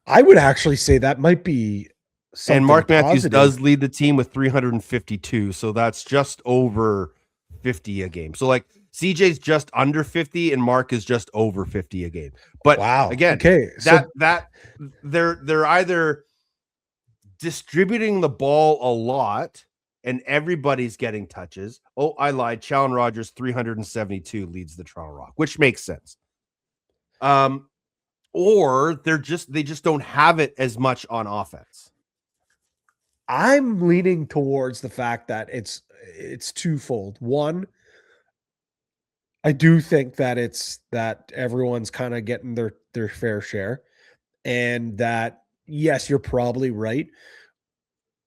I would actually say that might be something. And Mark Matthews positive. does lead the team with 352, so that's just over 50 a game. So like CJ's just under 50 and Mark is just over 50 a game. But again, okay, that they're either distributing the ball a lot and everybody's getting touches. Oh, I lied. Challen Rogers 372 leads the Toronto Rock, which makes sense. or they just don't have it as much on offense? I'm leaning towards the fact that it's twofold. One, I do think that it's that everyone's kind of getting their fair share, and that, yes, you're probably right.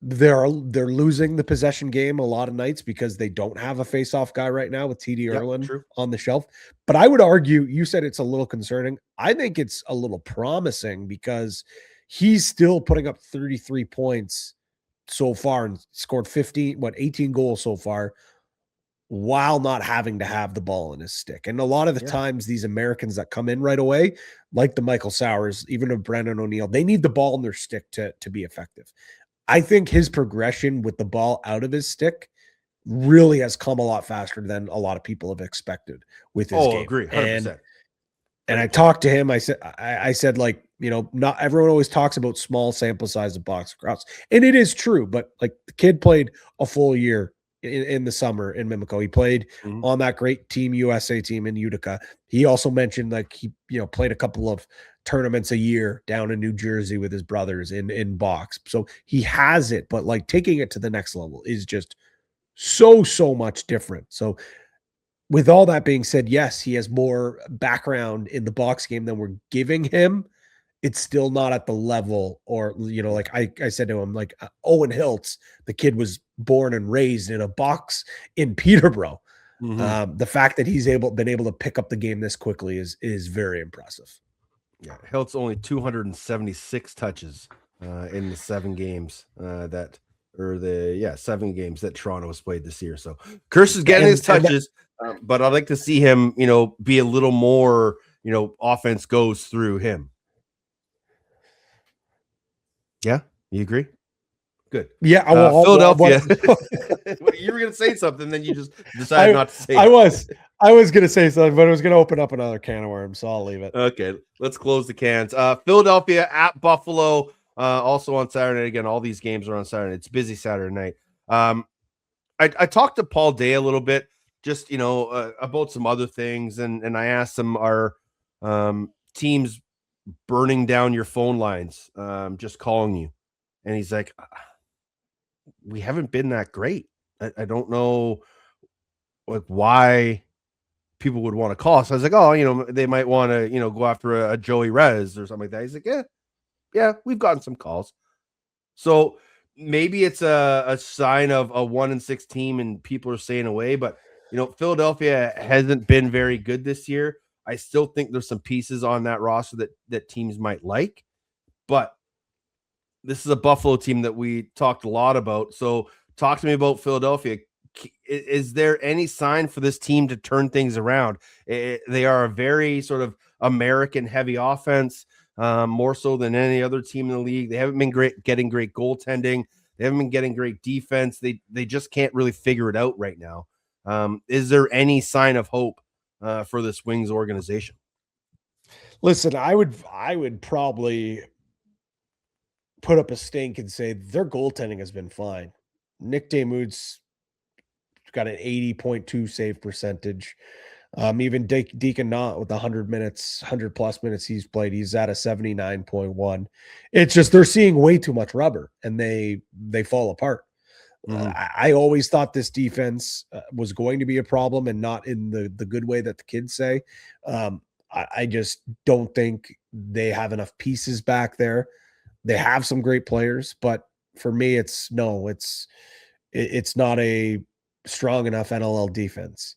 They're losing the possession game a lot of nights because they don't have a face-off guy right now with TD Erlin on the shelf. But I would argue, you said it's a little concerning. I think it's a little promising because he's still putting up 33 points so far and scored 18 goals so far, while not having to have the ball in his stick. And a lot of the times, these Americans that come in right away, like the Michael Sowers, even a Brandon O'Neill, they need the ball in their stick to be effective. I think his progression with the ball out of his stick really has come a lot faster than a lot of people have expected with his game. I agree, 100%. And I talked to him. I said, like, not everyone always talks about small sample size of box lacrosse, and it is true. But like, the kid played a full year in the summer in Mimico. He played on that great Team USA team in Utica. He also mentioned, like, he played a couple of tournaments a year down in New Jersey with his brothers in box. So he has it, but like, taking it to the next level is just so much different. So with all that being said, yes, he has more background in the box game than we're giving him. It's still not at the level, or, like I said to him, like, Owen Hiltz, the kid was born and raised in a box in Peterborough. The fact that he's been able to pick up the game this quickly is very impressive. Yeah, Hiltz only 276 touches in the 7 games 7 games that Toronto has played this year. So Kirsch is getting his touches, but I'd like to see him, be a little more, offense goes through him. Yeah, you agree? Good. Yeah, Philadelphia. You were going to say something, then you just decided not to say it. I was going to say something, but it was going to open up another can of worms, so I'll leave it. Okay, let's close the cans. Philadelphia at Buffalo, also on Saturday. Again, all these games are on Saturday. It's busy Saturday night. I talked to Paul Day a little bit, just, about some other things, and I asked him, are teams burning down your phone lines, just calling you? And he's like, we haven't been that great. I don't know, like, why people would want to call. So I was like, they might want to, go after a Joey Rez or something like that. He's like, yeah, we've gotten some calls. So maybe it's a sign of a 1-6 team and people are staying away. But, Philadelphia hasn't been very good this year. I still think there's some pieces on that roster that teams might like. But this is a Buffalo team that we talked a lot about. So talk to me about Philadelphia. Is there any sign for this team to turn things around? They are a very sort of American heavy offense, more so than any other team in the league. They haven't been getting great goaltending. They haven't been getting great defense. They just can't really figure it out right now. Is there any sign of hope for this Wings organization? Listen, I would probably put up a stink and say their goaltending has been fine. Nick Demuth's got an 80.2 save percentage. Even Deacon Knott with 100 plus minutes he's played, he's at a 79.1. It's just they're seeing way too much rubber and they fall apart. I always thought this defense was going to be a problem, and not in the good way that the kids say. I just don't think they have enough pieces back there. They have some great players, but for me, it's not a strong enough NLL defense.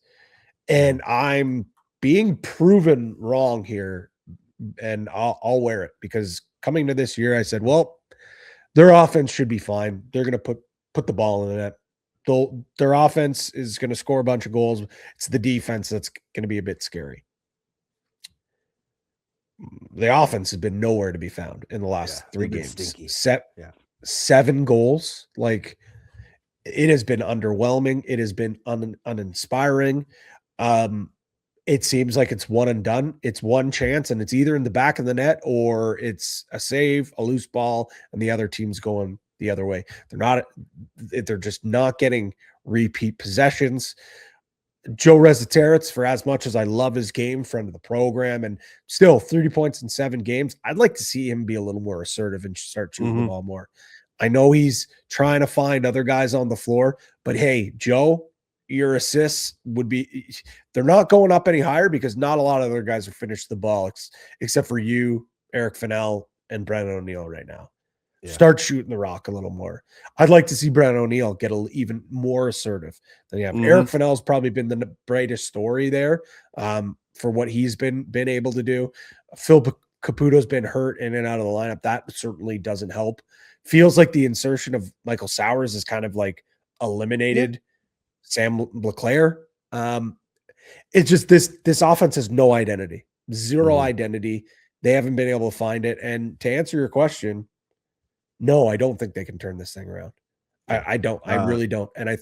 And I'm being proven wrong here, and I'll wear it, because coming to this year, I said, well, their offense should be fine. They're going to put the ball in the net. Their offense is going to score a bunch of goals. It's the defense that's going to be a bit scary. The offense has been nowhere to be found in the last 3 games. 7 goals. Like, it has been underwhelming. It has been uninspiring. It seems like it's one and done. It's one chance, and it's either in the back of the net or it's a save, a loose ball, and the other team's going the other way. They're just not getting repeat possessions. Joe Resetarits, for as much as I love his game, friend of the program, and still 30 points in 7 games, I'd like to see him be a little more assertive and start shooting the ball more. I know he's trying to find other guys on the floor, but hey, Joe, your assists would be, they're not going up any higher because not a lot of other guys have finished the ball except for you, Eric Fennell, and Brennan O'Neill right now. Yeah. Start shooting the rock a little more. I'd like to see Brennan O'Neill get even more assertive than you have. Eric Fennell's probably been the brightest story there for what he's been able to do. Phil Caputo's been hurt in and out of the lineup. That certainly doesn't help. Feels like the insertion of Michael Sowers is kind of like eliminated Sam LeClaire. It's just this offense has no identity, zero identity. They haven't been able to find it. And to answer your question, no, I don't think they can turn this thing around. I don't. I really don't. And I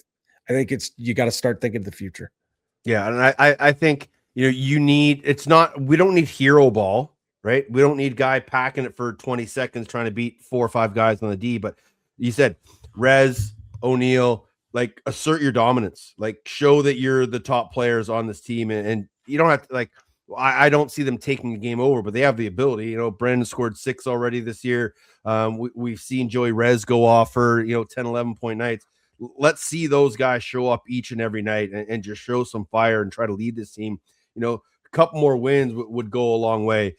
think you got to start thinking of the future. Yeah, and I think you need. It's not. We don't need hero ball, right? We don't need guy packing it for 20 seconds trying to beat 4 or 5 guys on the D. But you said Rez, O'Neill, like assert your dominance, like show that you're the top players on this team, and you don't have to like. I don't see them taking the game over, but they have the ability. Brandon scored 6 already this year. We've seen Joey Rez go off for 10, 11 point nights. Let's see those guys show up each and every night and just show some fire and try to lead this team. A couple more wins would go a long way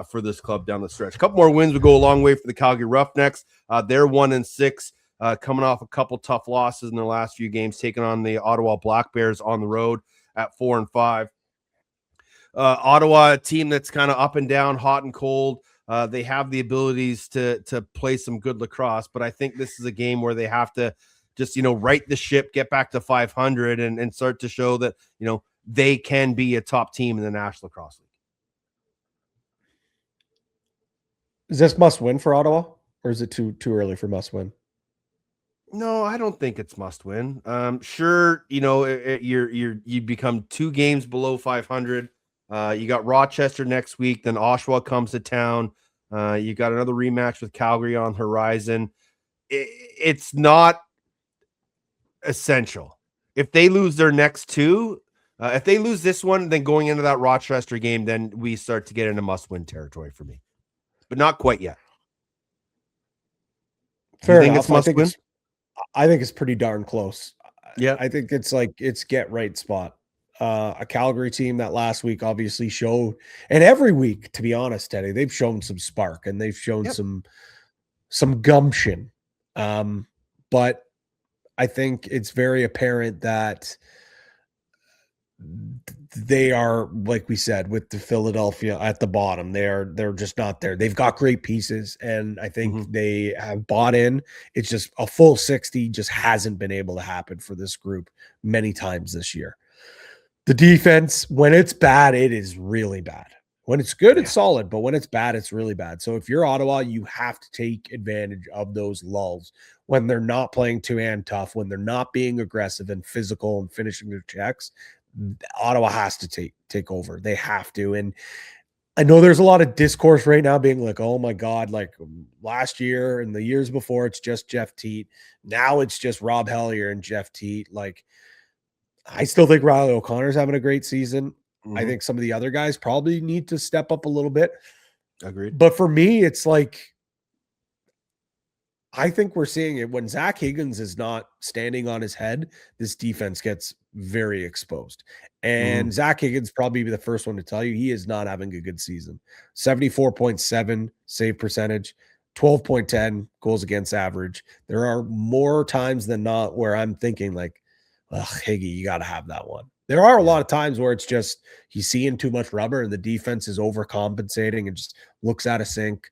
for this club down the stretch. A couple more wins would go a long way for the Calgary Roughnecks. They're 1-6, coming off a couple tough losses in their last few games, taking on the Ottawa Black Bears on the road at 4-5. Ottawa, a team that's kind of up and down, hot and cold. They have the abilities to play some good lacrosse, but I think this is a game where they have to just, right the ship, get back to 500 and start to show that, they can be a top team in the National Lacrosse League. Is this must win for Ottawa, or is it too early for must win? No, I don't think it's must win. Sure, you become 2 games below 500. You got Rochester next week, then Oshawa comes to town. You got another rematch with Calgary on the horizon. It's not essential. If they lose their next 2, if they lose this one, then going into that Rochester game, then we start to get into must-win territory for me, but not quite yet. Fair enough. I think it's pretty darn close. Yeah, I think it's get right spot. A Calgary team that last week obviously showed, and every week, to be honest, Teddy, they've shown some spark and they've shown some gumption. But I think it's very apparent that they are, like we said, with the Philadelphia at the bottom, they're just not there. They've got great pieces, and I think they have bought in. It's just a full 60 just hasn't been able to happen for this group many times this year. The defense, when it's bad, it is really bad. When it's good, it's solid, but when it's bad, it's really bad. So if you're Ottawa, you have to take advantage of those lulls when they're not playing two-hand tough, when they're not being aggressive and physical and finishing their checks. Ottawa has to take over. They have to. And I know there's a lot of discourse right now being like, oh my God, like last year and the years before, it's just Jeff Teat. Now it's just Rob Hellier and Jeff Teat. Like, I still think Riley O'Connor's having a great season. I think some of the other guys probably need to step up a little bit. Agreed. But for me, it's like, I think we're seeing it when Zach Higgins is not standing on his head, this defense gets very exposed. And Zach Higgins probably be the first one to tell you he is not having a good season. 74.7 save percentage, 12.10 goals against average. There are more times than not where I'm thinking like, Higgy, you got to have that one. There are a lot of times where it's just he's seeing too much rubber and the defense is overcompensating and just looks out of sync.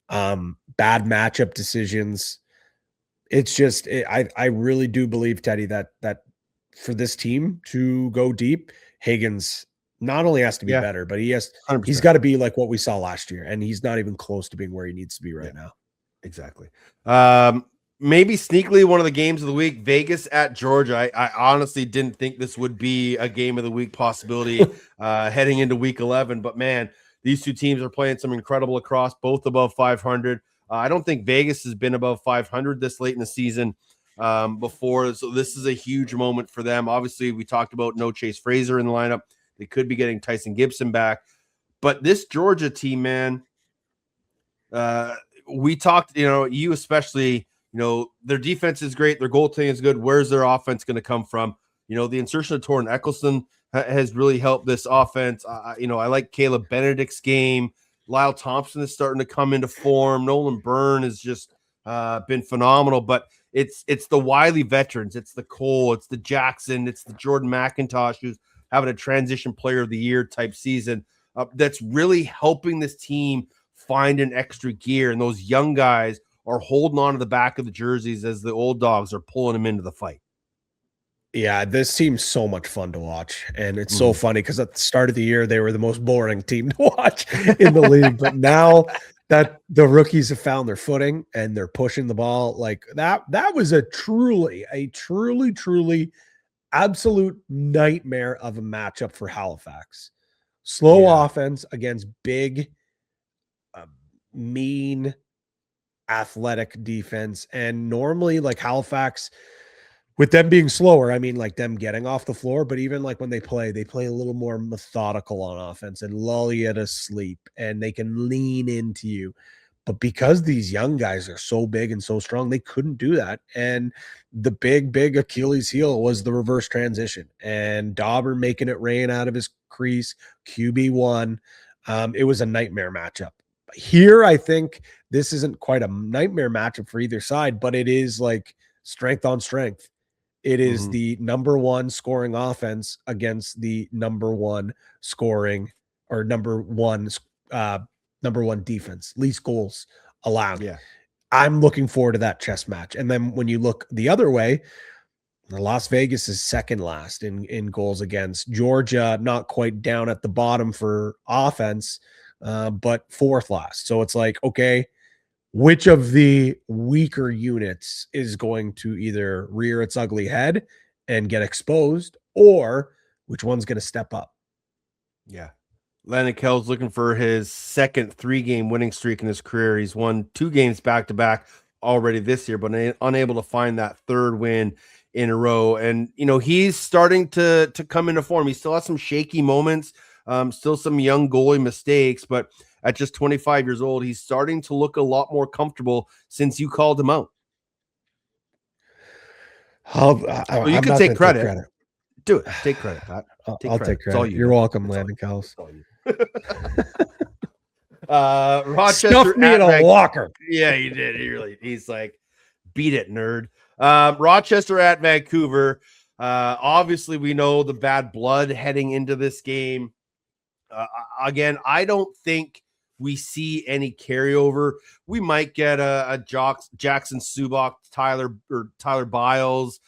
Bad matchup decisions. It's just I really do believe, Teddy, that for this team to go deep, Higgins not only has to be better, but he's got to be like what we saw last year, and he's not even close to being where he needs to be right now. Exactly. Maybe sneakily one of the games of the week, Vegas at Georgia. I honestly didn't think this would be a game of the week possibility heading into week 11, but man, these two teams are playing some incredible lacrosse, both above 500. I don't think Vegas has been above 500 this late in the season. before. So this is a huge moment for them. Obviously, we talked about no Chase Fraser in the lineup. They could be getting Tyson Gibson back. But this Georgia team, man, we talked, you especially, their defense is great. Their goaltending is good. Where's their offense going to come from? The insertion of Torrin Eccleston has really helped this offense. I like Caleb Benedict's game. Lyle Thompson is starting to come into form. Nolan Byrne has just been phenomenal. But it's the Wiley veterans. It's the Cole. It's the Jackson. It's the Jordan McIntosh, who's having a transition player of the year type season. That's really helping this team find an extra gear. And those young guys are holding on to the back of the jerseys as the old dogs are pulling them into the fight. Yeah, this team's so much fun to watch. And it's so funny because at the start of the year, they were the most boring team to watch in the league. But now that the rookies have found their footing and they're pushing the ball like that was a truly absolute nightmare of a matchup for Halifax. Slow offense against big, mean, athletic defense. And normally, like Halifax, with them being slower, I mean, like them getting off the floor, but even like when they play a little more methodical on offense and lull you to sleep, and they can lean into you. But because these young guys are so big and so strong, they couldn't do that. And the big Achilles heel was the reverse transition, and Dauber making it rain out of his crease, QB1. It was a nightmare matchup. Here, I think this isn't quite a nightmare matchup for either side, but it is like strength on strength. It is the number one scoring offense against the number one scoring or number one defense, least goals allowed. Yeah. I'm looking forward to that chess match. And then when you look the other way, Las Vegas is second last in goals against. Georgia, not quite down at the bottom for offense, but fourth last. So it's like, okay, which of the weaker units is going to either rear its ugly head and get exposed, or which one's going to step up? Yeah. Landon Kell's looking for his second 3-game winning streak in his career. He's won 2 games back-to-back already this year, but unable to find that third win in a row. And, he's starting to come into form. He still has some shaky moments, still some young goalie mistakes, but at just 25 years old, he's starting to look a lot more comfortable since you called him out. You can take credit. Do it. Take credit, Pat. I'll take credit. You're welcome, Landon Kells. Rochester stuffed me in a locker. Yeah, he did. He's like, beat it, nerd. Rochester at Vancouver. Obviously, we know the bad blood heading into this game. Again, I don't think we see any carryover. We might get a Jackson Subak, Tyler Biles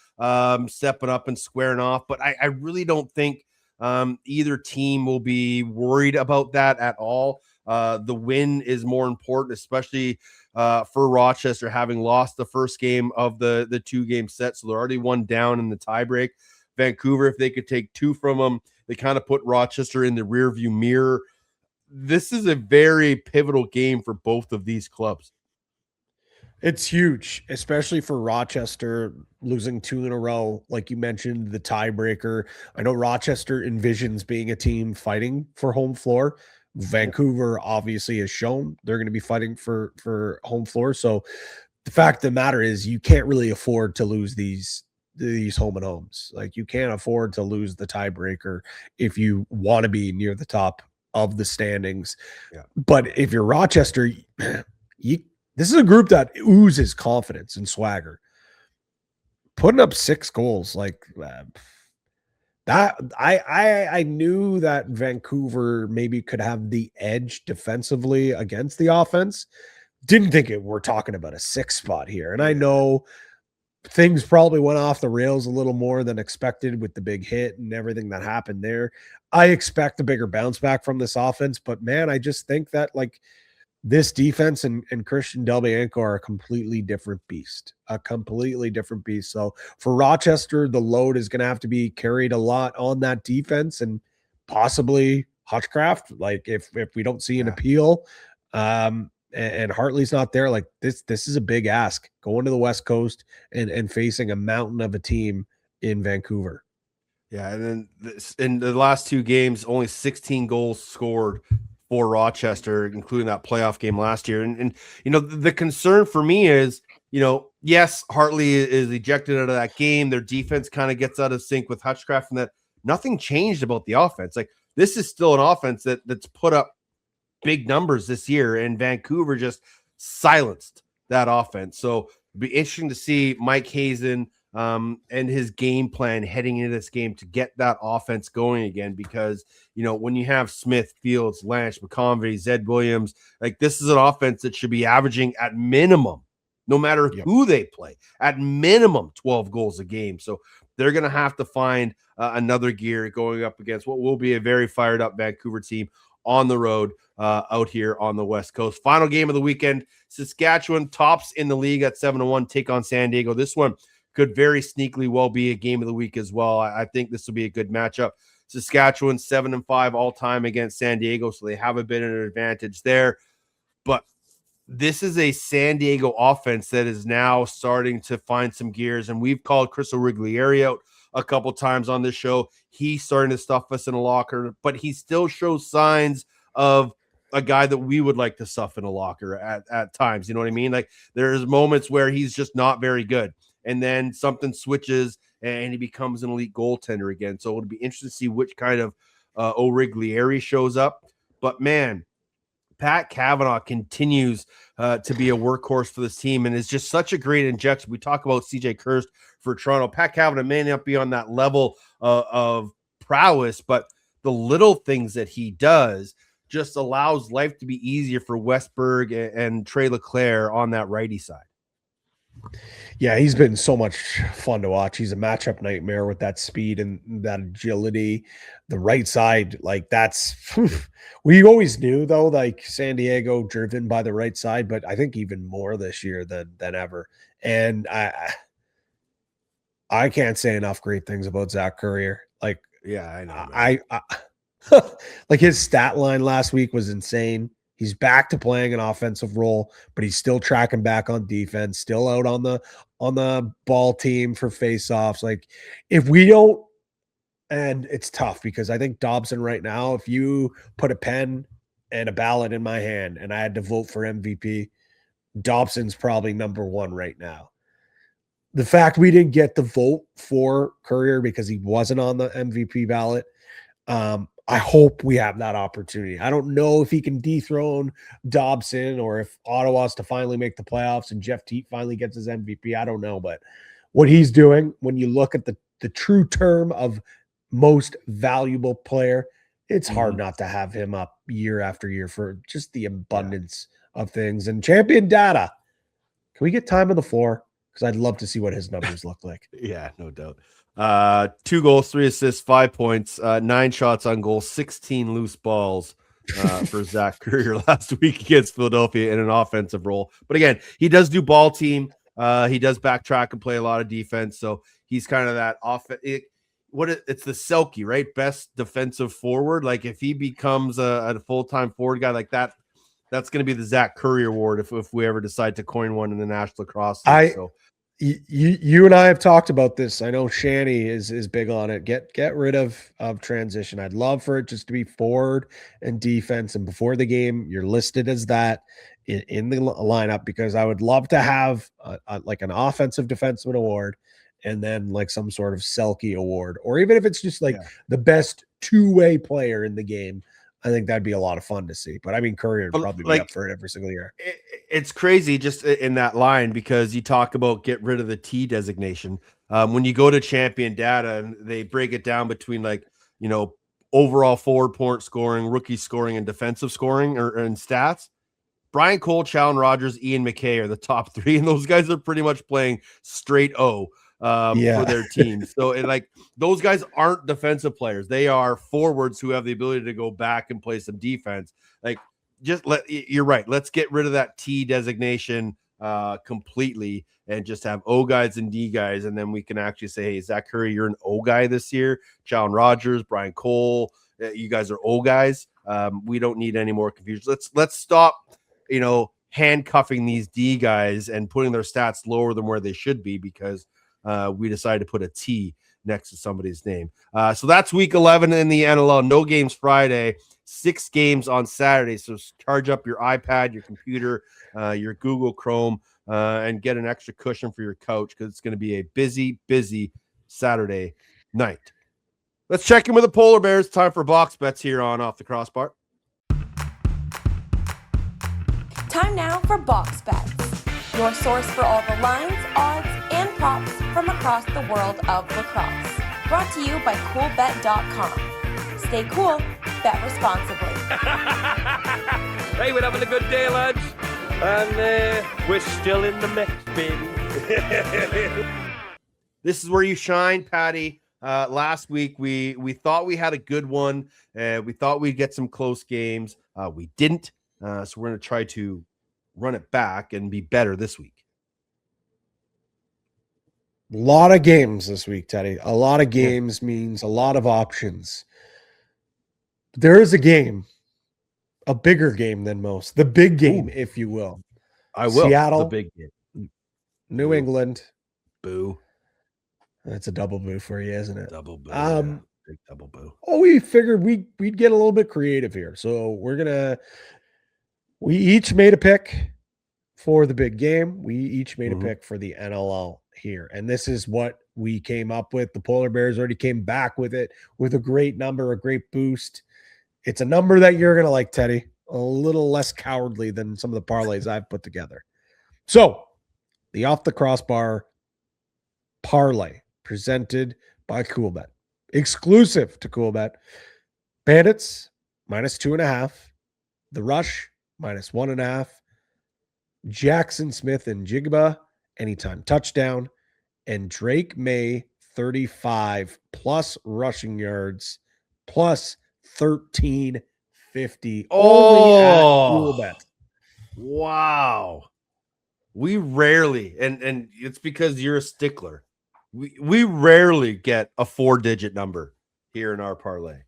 stepping up and squaring off, but I really don't think either team will be worried about that at all. The win is more important, especially for Rochester, having lost the first game of the 2-game set. So they're already 1 down in the tiebreak. Vancouver, if they could take 2 from them, they kind of put Rochester in the rearview mirror. This is a very pivotal game for both of these clubs. It's huge, especially for Rochester, losing 2 in a row. Like you mentioned, the tiebreaker. I know Rochester envisions being a team fighting for home floor. Vancouver obviously has shown they're going to be fighting for home floor. So the fact of the matter is you can't really afford to lose these home and homes. Like you can't afford to lose the tiebreaker if you want to be near the top of the standings. Yeah. But if you're Rochester, this is a group that oozes confidence and swagger. Putting up 6 goals like that, I knew that Vancouver maybe could have the edge defensively against the offense. Didn't think we're talking about a 6 spot here. And I know things probably went off the rails a little more than expected with the big hit and everything that happened there. I expect a bigger bounce back from this offense, but man, I just think that like this defense and Christian Delbianco are a completely different beast. So for Rochester, the load is going to have to be carried a lot on that defense and possibly Hutchcraft. Like if we don't see an appeal, and Hartley's not there, like this is a big ask going to the West Coast and facing a mountain of a team in Vancouver. Yeah, and then in the last 2 games, only 16 goals scored for Rochester, including that playoff game last year. And the concern for me is, yes, Hartley is ejected out of that game. Their defense kind of gets out of sync with Hutchcraft, and that nothing changed about the offense. Like, this is still an offense that's put up big numbers this year, and Vancouver just silenced that offense. So it'd be interesting to see Mike Hazen and his game plan heading into this game to get that offense going again, because when you have Smith, Fields, Lanch, McConvey, Zed Williams, like, this is an offense that should be averaging at minimum, no matter who they play, at minimum 12 goals a game. So they're going to have to find another gear going up against what will be a very fired up Vancouver team on the road out here on the West Coast. Final game of the weekend, Saskatchewan tops in the league at 7-1, take on San Diego. This one could very sneakily well be a game of the week as well. I think this will be a good matchup. Saskatchewan 7-5 all time against San Diego, so they have a bit of an advantage there. But this is a San Diego offense that is now starting to find some gears, and we've called Chris O'Riglieri out a couple times on this show. He's starting to stuff us in a locker, but he still shows signs of a guy that we would like to stuff in a locker at times. You know what I mean? Like, there's moments where he's just not very good, and then something switches and he becomes an elite goaltender again. So it'll be interesting to see which kind of O'Riglieri shows up. But man, Pat Cavanaugh continues to be a workhorse for this team and is just such a great injection. We talk about CJ Kirst for Toronto. Pat Cavanaugh may not be on that level of prowess, but the little things that he does just allows life to be easier for Westberg and Trey Leclerc on that righty side. Yeah, he's been so much fun to watch. He's a matchup nightmare with that speed and that agility. The right side, like, that's we always knew, though, like, San Diego driven by the right side, but I think even more this year than ever. And I can't say enough great things about Zach Courier. Like, yeah, I know. I like, his stat line last week was insane. He's back to playing an offensive role, but he's still tracking back on defense, still out on the ball team for faceoffs. Like, if we don't, and it's tough because I think Dobson right now, if you put a pen and a ballot in my hand and I had to vote for MVP, Dobson's probably number one right now. The fact we didn't get the vote for Courier because he wasn't on the MVP ballot, I hope we have that opportunity. I don't know if he can dethrone Dobson or if Ottawa's to finally make the playoffs and Jeff Teat finally gets his MVP. I don't know, but what he's doing, when you look at the true term of most valuable player, it's hard not to have him up year after year for just the abundance of things. And champion data, can we get time on the floor? Because I'd love to see what his numbers look like. Yeah, no doubt. 2 goals, 3 assists, 5 points, 9 shots on goal, 16 loose balls for Zach Courier last week against Philadelphia in an offensive role. But again, he does do ball team. He does backtrack and play a lot of defense. So he's kind of that it's the Selke, right? Best defensive forward. Like, if he becomes a full-time forward guy like that, that's going to be the Zach Courier award if we ever decide to coin one in the National Lacrosse League. You and I have talked about this. I know Shanny is big on it. Get rid of transition. I'd love for it just to be forward and defense. And before the game, you're listed as that in the lineup, because I would love to have like an offensive defenseman award and then like some sort of Selke award, or even if it's just like the best two-way player in the game. I think that'd be a lot of fun to see. But I mean, Courier would probably be up for it every single year. It's crazy just in that line, because you talk about get rid of the T designation. When you go to champion data and they break it down between, like, overall forward point scoring, rookie scoring, and defensive scoring and stats, Brian Cole, Challen Rogers, Ian McKay are the top 3. And those guys are pretty much playing straight O for their team. So those guys aren't defensive players. They are forwards who have the ability to go back and play some defense. Like, you're right. Let's get rid of that T designation completely and just have O guys and D guys. And then we can actually say, hey, Zach Courier, you're an O guy this year. Challen Rogers, Brian Cole, you guys are O guys. We don't need any more confusion. Let's stop, handcuffing these D guys and putting their stats lower than where they should be because we decided to put a T next to somebody's name. So that's week 11 in the NLL. No games Friday, 6 games on Saturday. So charge up your iPad, your computer, your Google Chrome, and get an extra cushion for your couch because it's going to be a busy, busy Saturday night. Let's check in with the Polar Bears. Time for box bets here on Off the Crossbar. Time now for box bets, your source for all the lines, odds, and props from across the world of lacrosse. Brought to you by Coolbet.com. Stay cool, bet responsibly. Hey, we're having a good day, lads. And we're still in the mix, baby. This is where you shine, Patty. Last week, we thought we had a good one. We thought we'd get some close games. We didn't. So we're going to try to run it back and be better this week. A lot of games this week, Teddy. A lot of games means a lot of options. There is a game, a bigger game than most. The big game, if you will. I will. Seattle, the big game. New England. Boo. That's a double boo for you, isn't it? Double boo. Big double boo. Oh, we figured we'd get a little bit creative here. So we each made a pick for the big game. We each made a pick for the NLL here. And this is what we came up with. The Polar Bears already came back with it with a great number, a great boost. It's a number that you're going to like, Teddy. A little less cowardly than some of the parlays I've put together. So, the Off the Crossbar parlay presented by Coolbet. Exclusive to Coolbet. Bandits, -2.5. The Rush, -1.5. Jackson Smith and Jigba, anytime touchdown. And Drake May, 35 plus rushing yards, plus 1350. Only at Coolbet. Wow. We rarely, and it's because you're a stickler. We rarely get a 4-digit number here in our parlay.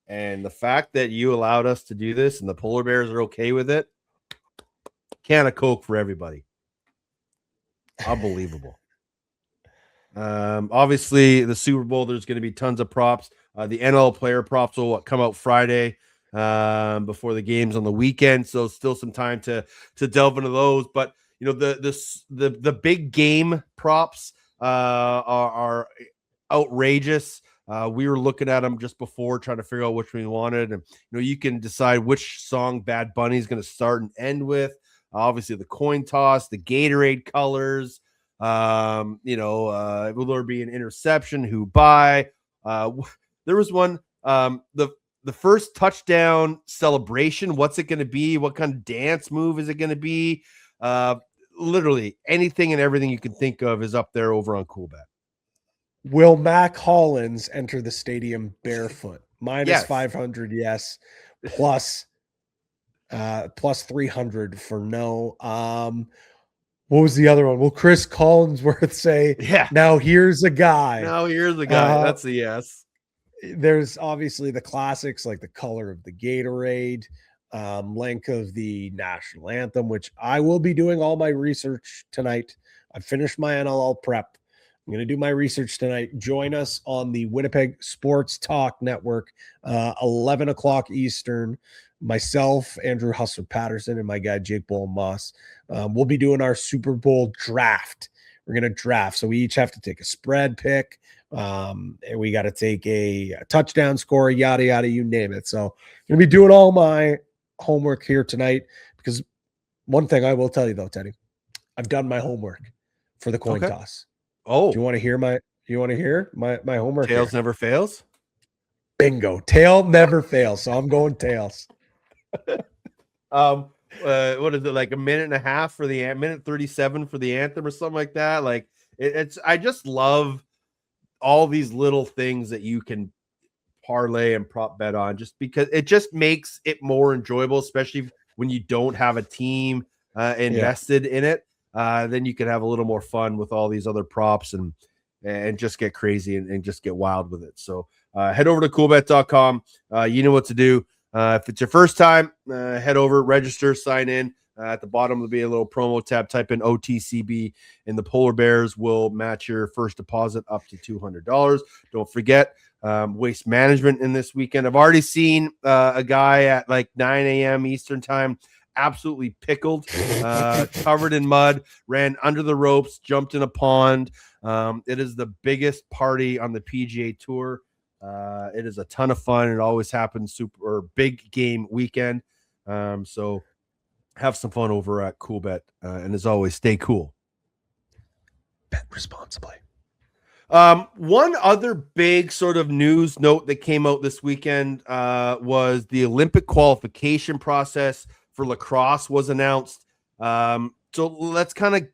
And the fact that you allowed us to do this and the Polar Bears are okay with it, can of Coke for everybody. Unbelievable. Obviously, the Super Bowl, there's going to be tons of props. The NL player props will come out Friday before the games on the weekend. So still some time to delve into those. But, you know, the big game props are outrageous. We were looking at them just before, trying to figure out which one we wanted. And, you know, you can decide which song Bad Bunny is going to start and end with. Obviously, the coin toss, the Gatorade colors, will there be an interception? Who by? There was one, the first touchdown celebration. What's it going to be? What kind of dance move is it going to be? Literally anything and everything you can think of is up there over on Coolbet. Will Mac Hollins enter the stadium barefoot? -500, yes. Plus 300 for no. What was the other one? Will Chris Collinsworth say, now here's a guy. That's a yes. There's obviously the classics like the color of the Gatorade, length of the national anthem, which I will be doing all my research tonight. I finished my NLL prep. I'm going to do my research tonight. Join us on the Winnipeg Sports Talk Network, 11 o'clock Eastern. Myself, Andrew Hustler Patterson, and my guy, Jake Bowl Moss. We'll be doing our Super Bowl draft. We're going to draft. So we each have to take a spread pick. And we got to take a touchdown score, yada, yada, you name it. So I'm going to be doing all my homework here tonight because one thing I will tell you, though, Teddy, I've done my homework for the coin toss. Oh, do you want to hear my homework? Tails never fails. Bingo. Tail never fails. So I'm going tails. What is it, like a minute and a half for the minute 37 for the anthem or something like that? Like it's I just love all these little things that you can parlay and prop bet on, just because it just makes it more enjoyable, especially when you don't have a team invested in it. Then you can have a little more fun with all these other props and just get crazy and just get wild with it. So head over to coolbet.com. You know what to do. If it's your first time, head over, register, sign in. At the bottom will be a little promo tab. Type in OTCB, and the Polar Bears will match your first deposit up to $200. Don't forget waste management in this weekend. I've already seen a guy at like 9 a.m. Eastern time, absolutely pickled, covered in mud, ran under the ropes, jumped in a pond. It is the biggest party on the PGA Tour. It is a ton of fun. It always happens super big game weekend. So have some fun over at Coolbet. And as always, stay cool. Bet responsibly. One other big sort of news note that came out this weekend was the Olympic qualification process for lacrosse was announced. So let's kind of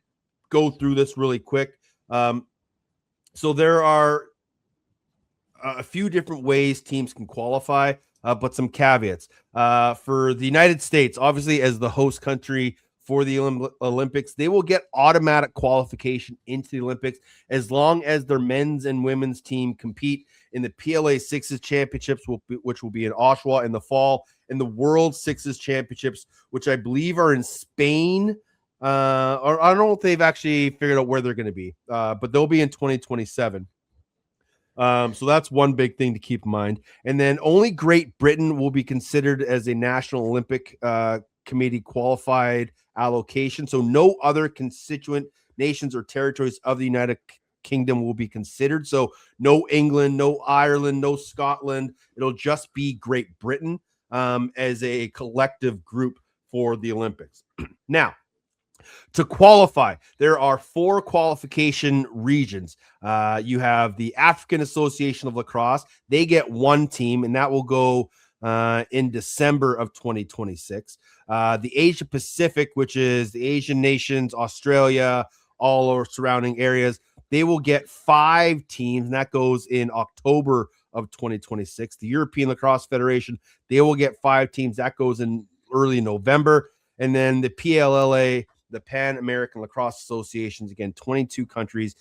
go through this really quick. So there are a few different ways teams can qualify, but some caveats. For the United States, obviously as the host country for the Olympics, they will get automatic qualification into the Olympics as long as their men's and women's team compete in the PLA Sixes Championships, which will be in Oshawa in the fall, and the World Sixes Championships, which I believe are in Spain. Or I don't know if they've actually figured out where they're going to be, but they'll be in 2027. So that's one big thing to keep in mind. And then only Great Britain will be considered as a National Olympic Committee qualified allocation. So no other constituent nations or territories of the United Kingdom will be considered. So no England, no Ireland, no Scotland. It'll just be Great Britain as a collective group for the Olympics. Now, to qualify, there are 4 qualification regions. You have the African Association of Lacrosse. They get 1 team, and that will go in December of 2026. The Asia Pacific, which is the Asian nations, Australia, all our surrounding areas, they will get 5 teams, and that goes in October of 2026. The European Lacrosse Federation, they will get 5 teams. That goes in early November. And then the PLLA, the Pan American Lacrosse Associations, again, 22 countries,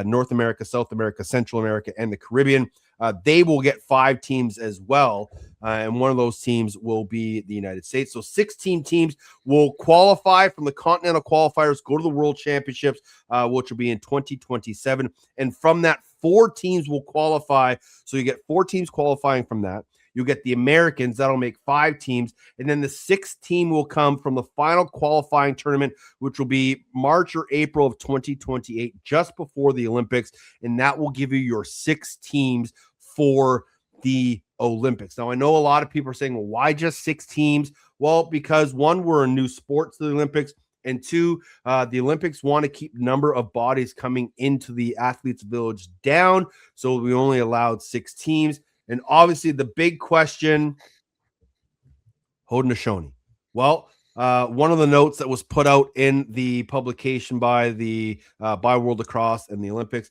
North America, South America, Central America, and the Caribbean. They will get 5 teams as well. And one of those teams will be the United States. So 16 teams will qualify from the continental qualifiers, go to the World Championships, which will be in 2027. And from that, 4 teams will qualify. So you get 4 teams qualifying from that. You'll get the Americans. That'll make 5 teams. And then the 6th team will come from the final qualifying tournament, which will be March or April of 2028, just before the Olympics. And that will give you your 6 teams for the Olympics. Now, I know a lot of people are saying, well, why just 6 teams? Well, because 1, we're a new sport to the Olympics. And 2, the Olympics want to keep the number of bodies coming into the athletes' village down. So we only allowed 6 teams. And obviously the big question, Haudenosaunee. Well, one of the notes that was put out in the publication by the by World Lacrosse and the Olympics,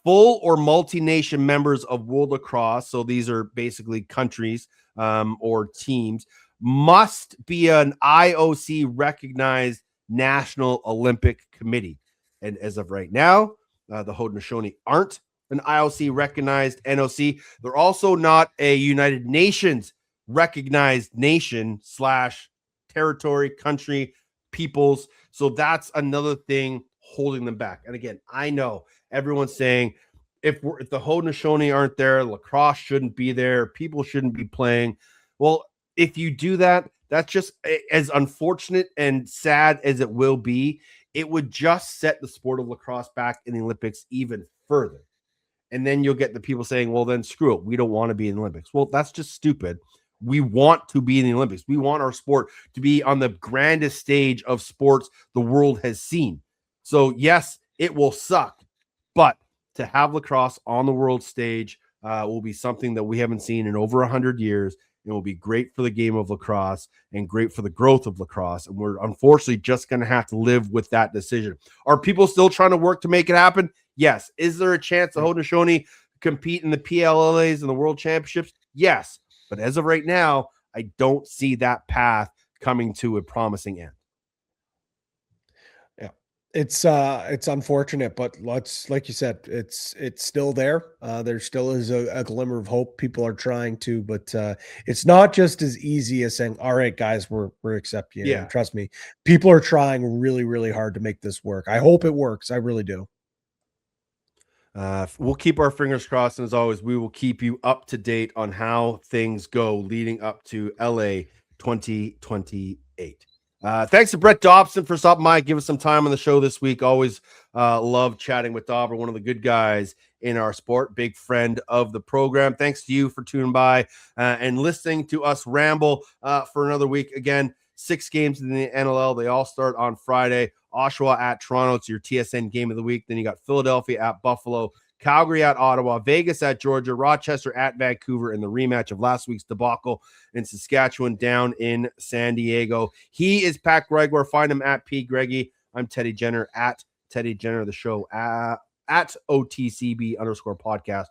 full or multi-nation members of World Lacrosse, so these are basically countries or teams, must be an IOC recognized National Olympic Committee. And as of right now, the Haudenosaunee aren't an IOC recognized NOC. They're also not a United Nations recognized nation / territory, country, peoples. So that's another thing holding them back. And again, I know everyone's saying if the Haudenosaunee aren't there, lacrosse shouldn't be there, people shouldn't be playing. Well, if you do that, that's just as unfortunate and sad as it will be. It would just set the sport of lacrosse back in the Olympics even further. And then you'll get the people saying, well, then screw it. We don't want to be in the Olympics. Well, that's just stupid. We want to be in the Olympics. We want our sport to be on the grandest stage of sports the world has seen. So, yes, it will suck. But to have lacrosse on the world stage will be something that we haven't seen in over 100 years. It will be great for the game of lacrosse and great for the growth of lacrosse. And we're unfortunately just going to have to live with that decision. Are people still trying to work to make it happen? Yes. Is there a chance the Haudenosaunee compete in the PLLAs and the World Championships? Yes. But as of right now, I don't see that path coming to a promising end. Yeah. It's unfortunate, but like you said, it's still there. There still is a glimmer of hope. People are trying to, but it's not just as easy as saying, all right, guys, we're accepting you. Yeah. Trust me. People are trying really, really hard to make this work. I hope it works. I really do. We'll keep our fingers crossed. And as always, we will keep you up to date on how things go leading up to LA 2028. Thanks to Brett Dobson for stopping by, give us some time on the show this week. Always love chatting with Dobber, one of the good guys in our sport, big friend of the program. Thanks to you for tuning by and listening to us ramble for another week. Again, 6 games in the NLL. They all start on Friday. Oshawa at Toronto. It's your TSN game of the week. Then you got Philadelphia at Buffalo, Calgary at Ottawa, Vegas at Georgia, Rochester at Vancouver, and the rematch of last week's debacle in Saskatchewan down in San Diego. He is Pat Gregoire. Find him at P. Greggy. I'm Teddy Jenner at Teddy Jenner, the show at OTCB_podcast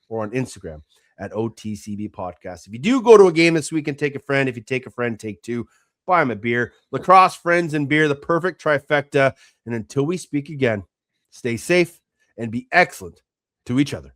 or on Instagram at OTCB Podcast. If you do go to a game this week and take a friend, if you take a friend, take 2. Buy him a beer. Lacrosse, friends, and beer, the perfect trifecta. And until we speak again, stay safe and be excellent to each other.